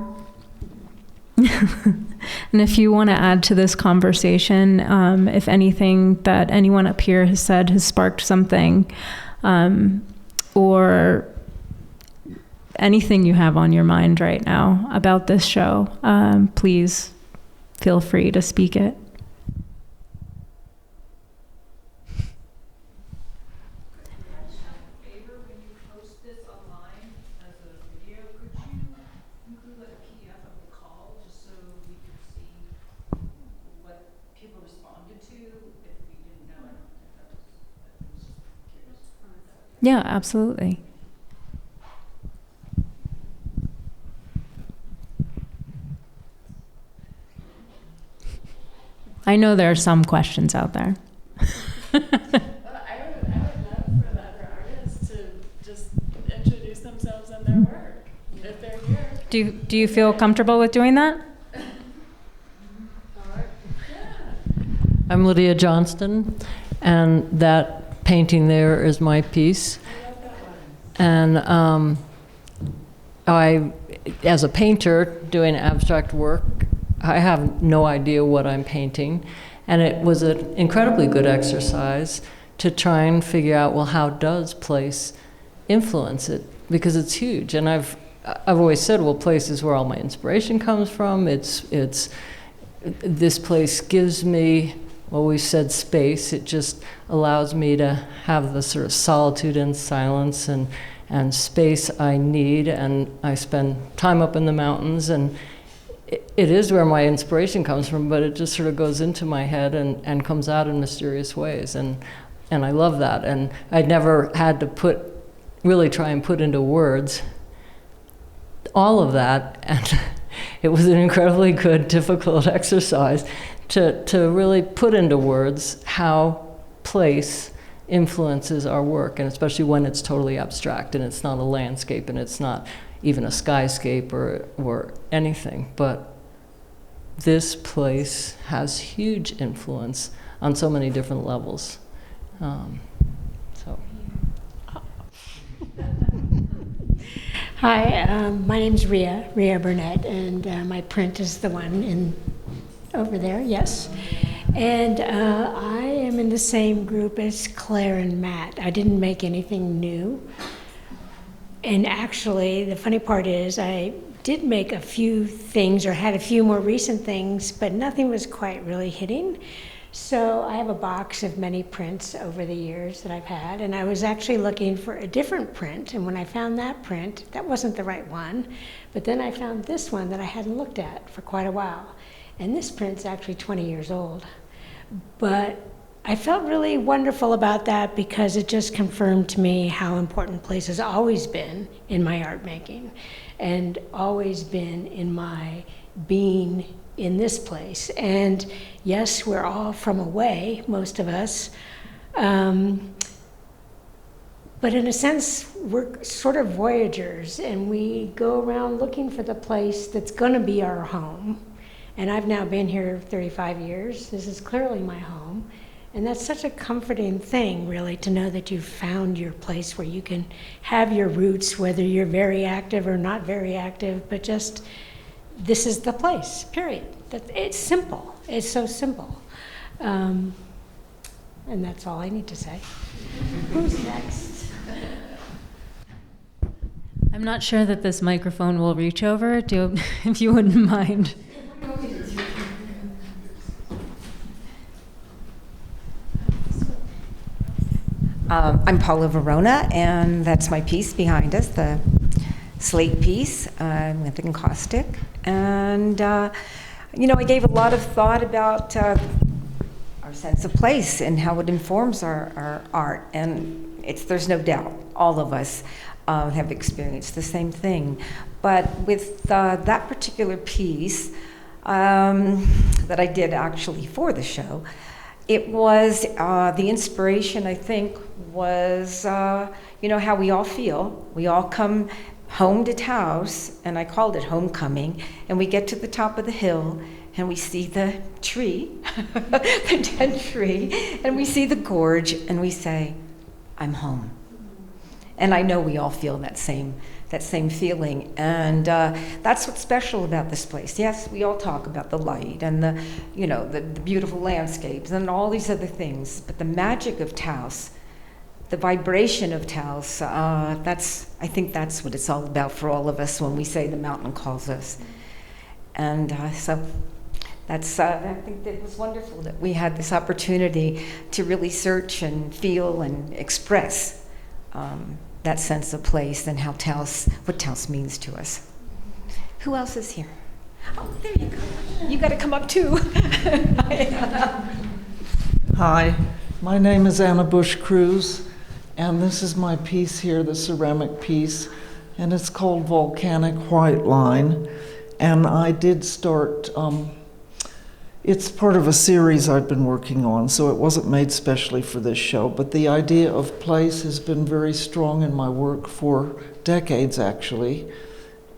And if you want to add to this conversation, if anything that anyone up here has said has sparked something, or anything you have on your mind right now about this show, please feel free to speak it. Yeah, absolutely. I know there are some questions out there. I would love for the other artists to just introduce themselves and their work if they're here. Do you feel comfortable with doing that? I'm Lydia Johnston, and that painting there is my piece. And I, as a painter doing abstract work, I have no idea what I'm painting. And it was an incredibly good exercise to try and figure out, well, how does place influence it? Because it's huge. And I've always said, well, place is where all my inspiration comes from. It's this place gives me, well, we said space. It just allows me to have the sort of solitude and silence and space I need. And I spend time up in the mountains, and it is where my inspiration comes from, but it just sort of goes into my head and comes out in mysterious ways. And I love that. And I'd never had to really try and put into words all of that. And it was an incredibly good, difficult exercise to really put into words how place influences our work, and especially when it's totally abstract and it's not a landscape and it's not even a skyscape or anything. But this place has huge influence on so many different levels. Hi, my name's Rhea Burnett, and my print is the one over there, yes. And I am in the same group as Claire and Matt. I didn't make anything new. And actually, the funny part is I did make a few things or had a few more recent things, but nothing was quite really hitting. So I have a box of many prints over the years that I've had, and I was actually looking for a different print, and when I found that print, that wasn't the right one, but then I found this one that I hadn't looked at for quite a while. And this print's actually 20 years old. But I felt really wonderful about that because it just confirmed to me how important place has always been in my art making and always been in my being in this place. And yes, we're all from away, most of us. But in a sense, we're sort of voyagers, and we go around looking for the place that's going to be our home. And I've now been here 35 years. This is clearly my home. And that's such a comforting thing, really, to know that you've found your place where you can have your roots, whether you're very active or not very active, but just, this is the place, period. It's simple. It's so simple. And that's all I need to say. Who's next? I'm not sure that this microphone will reach over, if you wouldn't mind. I'm Paula Verona, and that's my piece behind us, the slate piece, Linthic and Caustic. And, I gave a lot of thought about our sense of place and how it informs our art. And there's no doubt, all of us have experienced the same thing. But with that particular piece that I did actually for the show, it was, the inspiration, I think, was, how we all feel. We all come home to Taos, and I called it homecoming, and we get to the top of the hill, and we see the tree, the dead tree, and we see the gorge, and we say, I'm home. And I know we all feel that same feeling, and that's what's special about this place. Yes, we all talk about the light and the beautiful landscapes and all these other things, but the magic of Taos, the vibration of Taos, I think that's what it's all about for all of us when we say the mountain calls us. And so that's, I think it was wonderful that we had this opportunity to really search and feel and express that sense of place and how what Taos means to us. Who else is here? Oh, there you go. You got to come up too. Hi, my name is Anna Bush Cruz, and this is my piece here, the ceramic piece, and it's called Volcanic White Line. And I did start, it's part of a series I've been working on, so it wasn't made specially for this show, but the idea of place has been very strong in my work for decades, actually.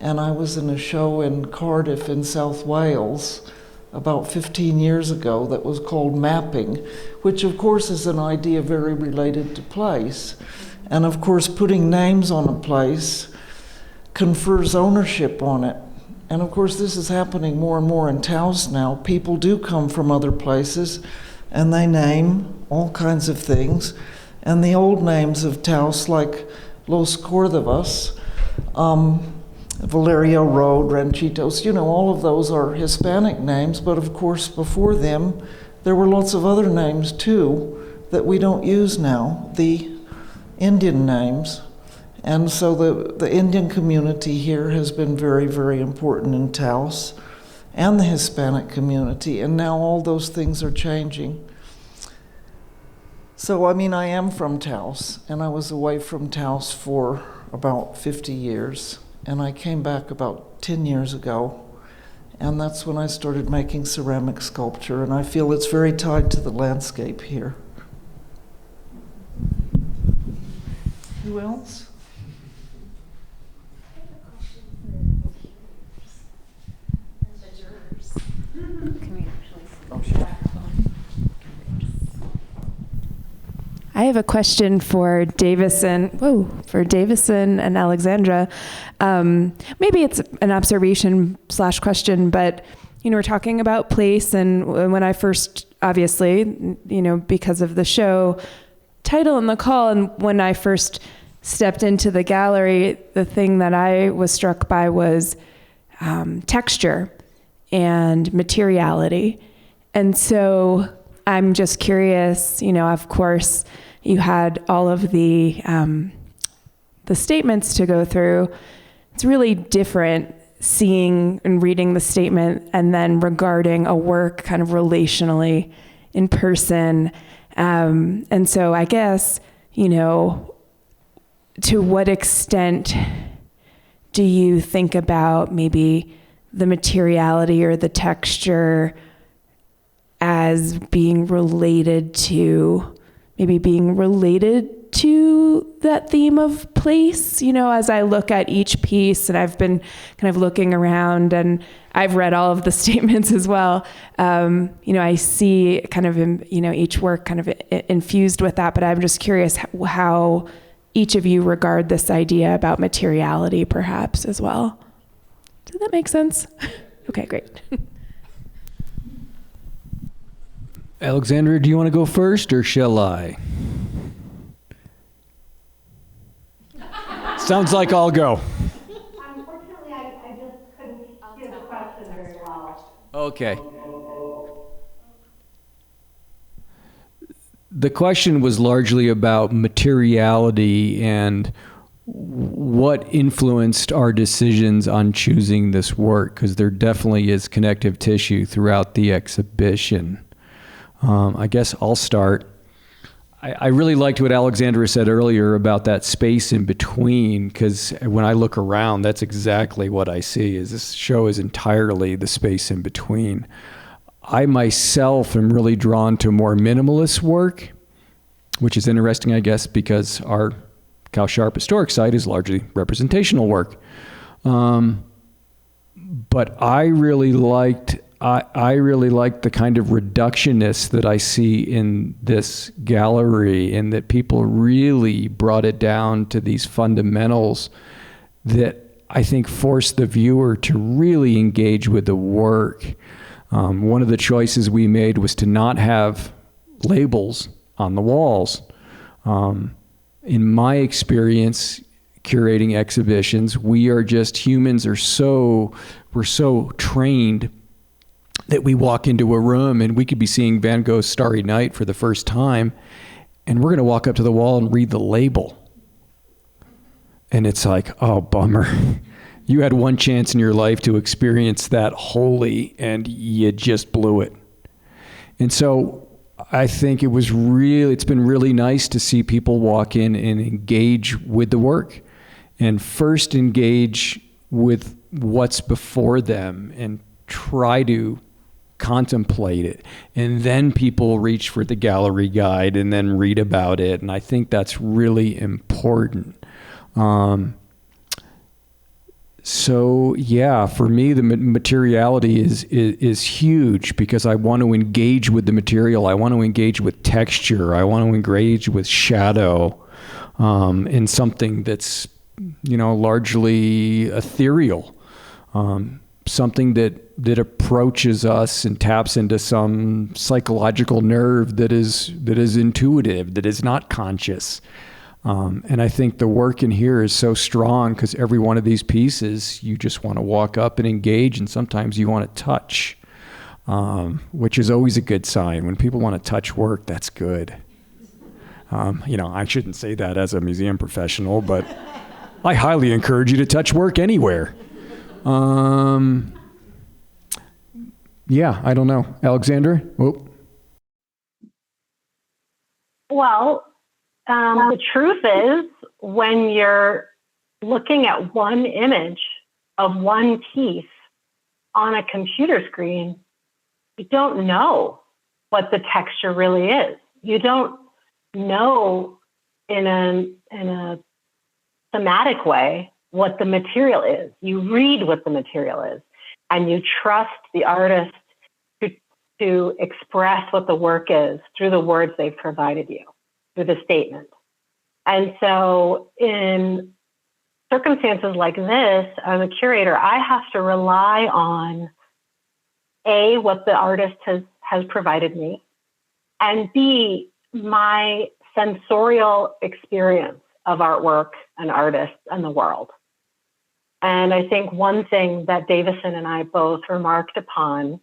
And I was in a show in Cardiff in South Wales about 15 years ago that was called Mapping, which of course is an idea very related to place. And of course, putting names on a place confers ownership on it. And of course, this is happening more and more in Taos now. People do come from other places, and they name all kinds of things. And the old names of Taos, like Los Cordovas, Valerio Road, Ranchitos, all of those are Hispanic names, but of course, before them, there were lots of other names too that we don't use now, the Indian names. And so the Indian community here has been very, very important in Taos, and the Hispanic community, and now all those things are changing. So, I am from Taos, and I was away from Taos for about 50 years, and I came back about 10 years ago, and that's when I started making ceramic sculpture, and I feel it's very tied to the landscape here. Who else? I have a question for Davison and Alexandra. Maybe it's an observation / question, but we're talking about place, and when I first, obviously, because of the show title and the call, and when I first stepped into the gallery, the thing that I was struck by was texture and materiality. And so I'm just curious, of course, you had all of the statements to go through. It's really different seeing and reading the statement and then regarding a work kind of relationally in person. And so I guess, to what extent do you think about maybe the materiality or the texture as being related to that theme of place? As I look at each piece, and I've been kind of looking around and I've read all of the statements as well, I see kind of, each work kind of infused with that, but I'm just curious how each of you regard this idea about materiality perhaps as well. Does that make sense? Okay, great. Alexandra, do you want to go first or shall I? Sounds like I'll go. Unfortunately, I just couldn't hear the question very well. Okay. The question was largely about materiality and what influenced our decisions on choosing this work, because there definitely is connective tissue throughout the exhibition. I guess I'll start. I really liked what Alexandra said earlier about that space in between, because when I look around, that's exactly what I see. Is this show is entirely the space in between. I myself am really drawn to more minimalist work, which is interesting, I guess, because our Couse-Sharp Historic Site is largely representational work. But I really liked the kind of reductionist that I see in this gallery, and that people really brought it down to these fundamentals that I think forced the viewer to really engage with the work. One of the choices we made was to not have labels on the walls. In my experience, curating exhibitions, we're so trained that we walk into a room and we could be seeing Van Gogh's Starry Night for the first time, and we're going to walk up to the wall and read the label. And it's like, oh, bummer. You had one chance in your life to experience that wholly, and you just blew it. And so I think it's been really nice to see people walk in and engage with the work, and first engage with what's before them and try to contemplate it. And then people reach for the gallery guide and then read about it. And I think that's really important. So yeah, for me, the materiality is huge, because I want to engage with the material. I want to engage with texture. I want to engage with shadow, in something that's, largely ethereal. Something that approaches us and taps into some psychological nerve that is intuitive, that is not conscious. And I think the work in here is so strong, because every one of these pieces, you just want to walk up and engage, and sometimes you want to touch, which is always a good sign. When people want to touch work, that's good. I shouldn't say that as a museum professional, but I highly encourage you to touch work anywhere. Yeah, I don't know. Alexandra? Oh. Well, the truth is, when you're looking at one image of one piece on a computer screen, you don't know what the texture really is. You don't know in a thematic way what the material is. You read what the material is, and you trust the artist to express what the work is through the words they've provided you, through the statement. And so in circumstances like this, as a curator, I have to rely on A, what the artist has provided me, and B, my sensorial experience of artwork and artists and the world. And I think one thing that Davison and I both remarked upon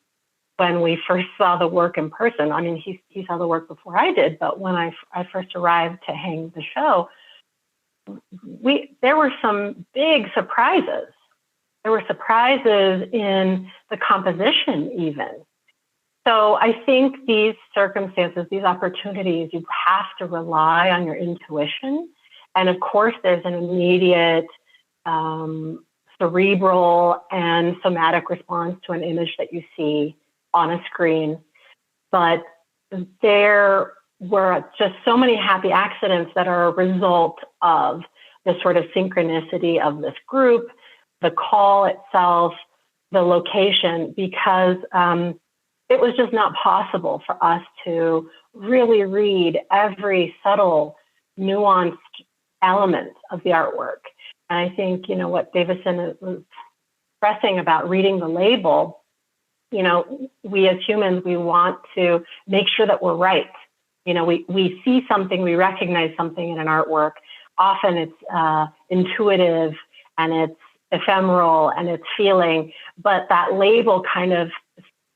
when we first saw the work in person. I mean, he saw the work before I did, but when I first arrived to hang the show, there were some big surprises. There were surprises in the composition even. So I think these circumstances, these opportunities, you have to rely on your intuition. And of course, there's an immediate cerebral and somatic response to an image that you see on a screen. But there were just so many happy accidents that are a result of the sort of synchronicity of this group, the call itself, the location, because it was just not possible for us to really read every subtle, nuanced element of the artwork. And I think, what Davison was stressing about reading the label, we as humans, we want to make sure that we're right. We see something, we recognize something in an artwork. Often it's intuitive and it's ephemeral and it's feeling, but that label kind of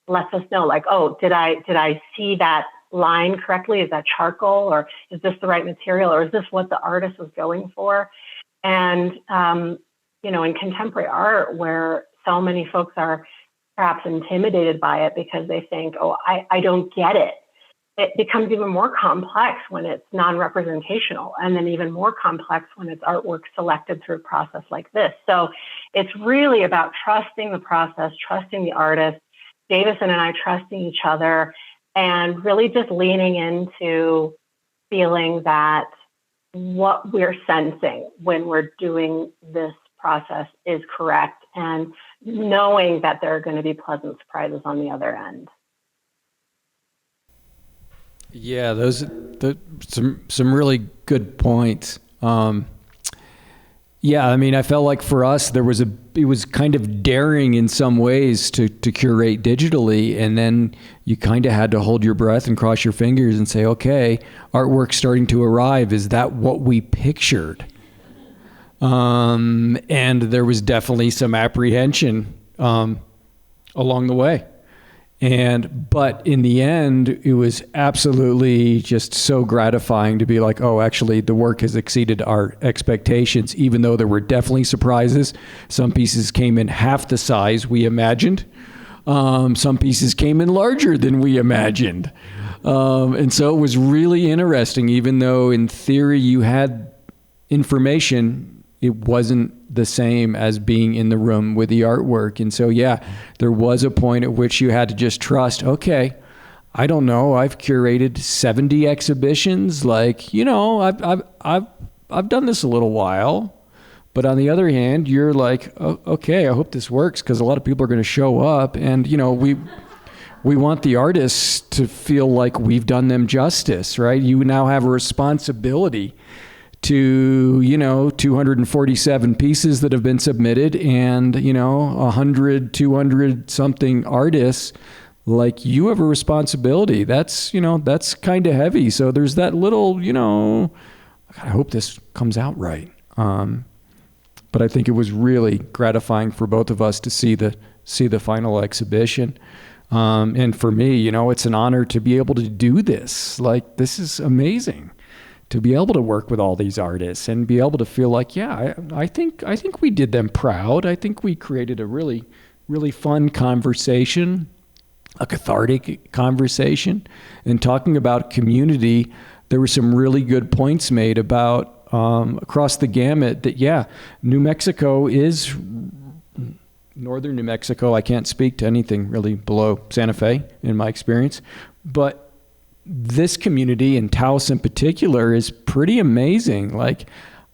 lets us know, like, oh, did I see that line correctly? Is that charcoal, or is this the right material, or is this what the artist was going for? And in contemporary art, where so many folks are perhaps intimidated by it because they think, oh, I don't get it. It becomes even more complex when it's non-representational, and then even more complex when it's artwork selected through a process like this. So it's really about trusting the process, trusting the artist, Davison and I trusting each other, and really just leaning into feeling that what we're sensing when we're doing this process is correct, and knowing that there are going to be pleasant surprises on the other end. Yeah, those some really good points. Yeah, I mean, I felt like for us it was kind of daring in some ways to curate digitally, and then you kind of had to hold your breath and cross your fingers and say, okay, artwork's starting to arrive. Is that what we pictured? And there was definitely some apprehension along the way. But in the end, it was absolutely just so gratifying to be like, oh, actually, the work has exceeded our expectations, even though there were definitely surprises. Some pieces came in half the size we imagined. Some pieces came in larger than we imagined. And so it was really interesting, even though in theory you had information, it wasn't the same as being in the room with the artwork. And so, yeah, there was a point at which you had to just trust, okay, I don't know, I've curated 70 exhibitions. Like, I've done this a little while, but on the other hand, you're like, oh, okay, I hope this works, because a lot of people are going to show up, and, we want the artists to feel like we've done them justice, right? You now have a responsibility to 247 pieces that have been submitted, and 100, 200 something artists. Like, you have a responsibility. That's kind of heavy. So there's that little I hope this comes out right. But I think it was really gratifying for both of us to see the final exhibition. And for me, it's an honor to be able to do this. Like, this is amazing, to be able to work with all these artists and be able to feel like, yeah, I think we did them proud. I think we created a really, really fun conversation, a cathartic conversation. And talking about community, there were some really good points made about across the gamut that, yeah, New Mexico is northern New Mexico. I can't speak to anything really below Santa Fe in my experience, but this community, and Taos in particular, is pretty amazing. Like,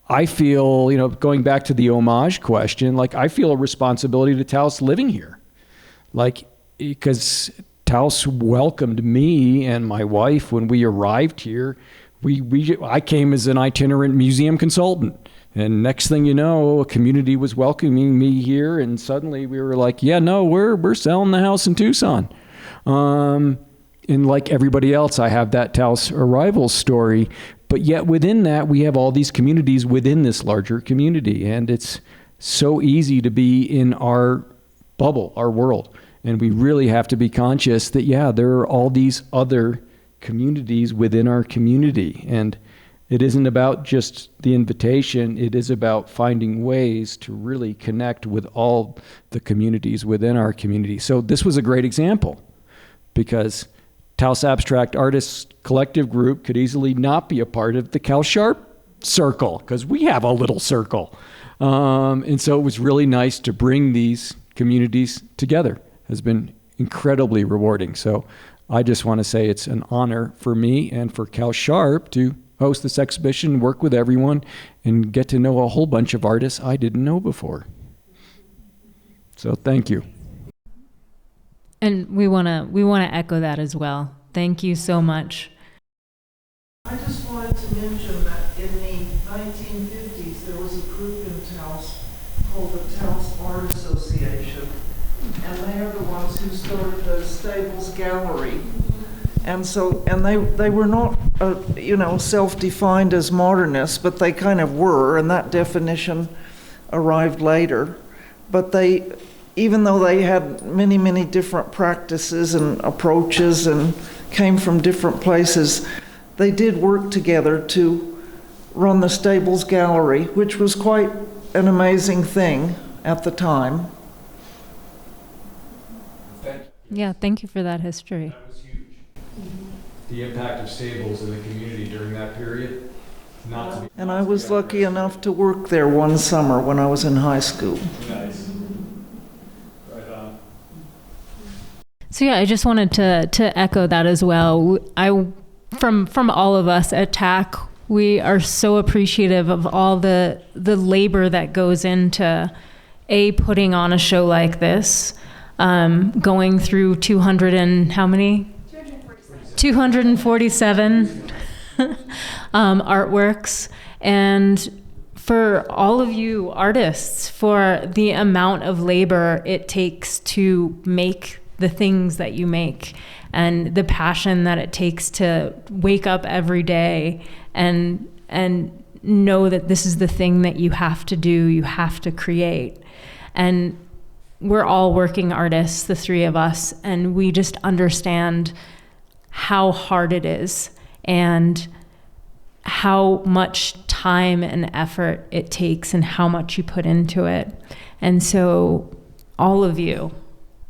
I feel, going back to the homage question, like, I feel a responsibility to Taos living here. Like, because Taos welcomed me and my wife when we arrived here. I came as an itinerant museum consultant. And next thing you know, a community was welcoming me here, and suddenly we were like, yeah, no, we're selling the house in Tucson. And like everybody else, I have that Taos arrival story. But yet within that, we have all these communities within this larger community. And it's so easy to be in our bubble, our world, And we really have to be conscious that, yeah, there are all these other communities within our community. And it isn't about just the invitation, it is about finding ways to really connect with all the communities within our community. So this was a great example, because Taos Abstract Artists Collective Group could easily not be a part of the Couse-Sharp circle, because we have a little circle. And so it was really nice to bring these communities together. It has been incredibly rewarding. So I just want to say it's an honor for me and for Couse-Sharp to host this exhibition, work with everyone, and get to know a whole bunch of artists I didn't know before. So thank you. And we wanna echo that as well. Thank you so much. I just wanted to mention that in the 1950s, there was a group in Taos called the Taos Art Association, and they are the ones who started the Stables Gallery. And so, and they were not, self-defined as modernists, but they kind of were, and that definition arrived later. But they, even though they had many, many different practices and approaches and came from different places, they did work together to run the Stables Gallery, which was quite an amazing thing at the time. Yeah, thank you for that history. That was huge. The impact of Stables in the community during that period. And I was lucky enough to work there one summer when I was in high school. Nice. Right on. So yeah, I just wanted to echo that as well. From all of us at TAAC, we are so appreciative of all the labor that goes into putting on a show like this, going through 247 artworks, and for all of you artists, for the amount of labor it takes to make the things that you make, and the passion that it takes to wake up every day and know that this is the thing that you have to do, you have to create. And we're all working artists, the three of us, and we just understand how hard it is and how much time and effort it takes and how much you put into it. And so all of you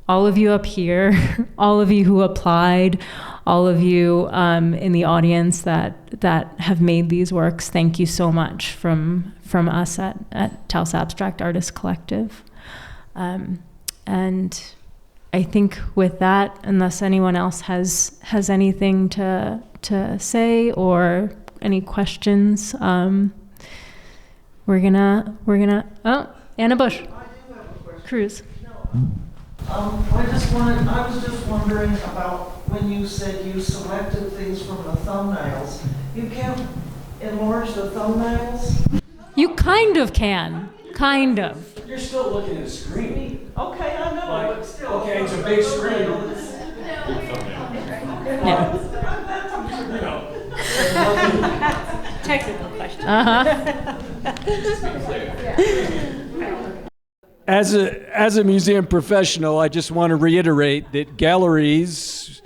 up here, all of you who applied, all of you in the audience that have made these works, thank you so much from us at Taos Abstract Artists Collective. And I think with that, unless anyone else has anything to say or any questions, we're gonna Anna Bush. I do have a question. Cruz. I was just wondering about when you said you selected things from the thumbnails. You can't enlarge the thumbnails? You kind of can. Kind of. You're still looking at a screen. Okay, I know, but still. Okay, it's a big screen. Technical question. As a museum professional, I just want to reiterate that galleries'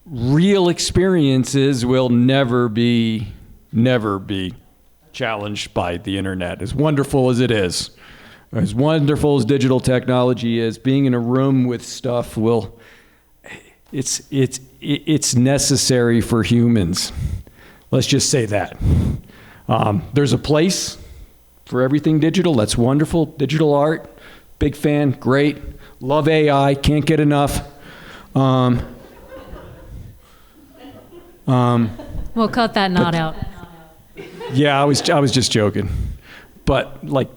real experiences will never be challenged by the internet. As wonderful as it is, as wonderful as digital technology is, being in a room with stuff it's necessary for humans. Let's just say that. There's a place for everything digital. That's wonderful. Digital art, big fan, great. Love AI, can't get enough. We'll cut that knot out. Yeah, I was just joking. But like,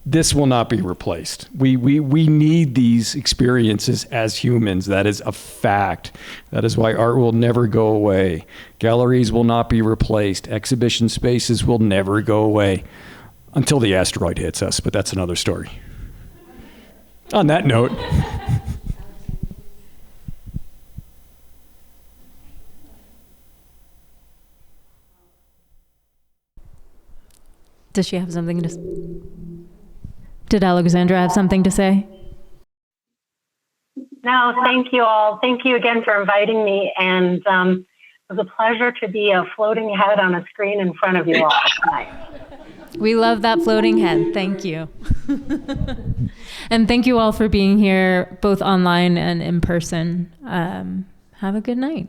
this will not be replaced. We need these experiences as humans. That is a fact. That is why art will never go away. Galleries will not be replaced. Exhibition spaces will never go away until the asteroid hits us, but that's another story. On that note. Does she have something to say? Did Alexandra have something to say? No, thank you all. Thank you again for inviting me. And it was a pleasure to be a floating head on a screen in front of you all tonight. We love that floating head. Thank you. And thank you all for being here, both online and in person. Have a good night.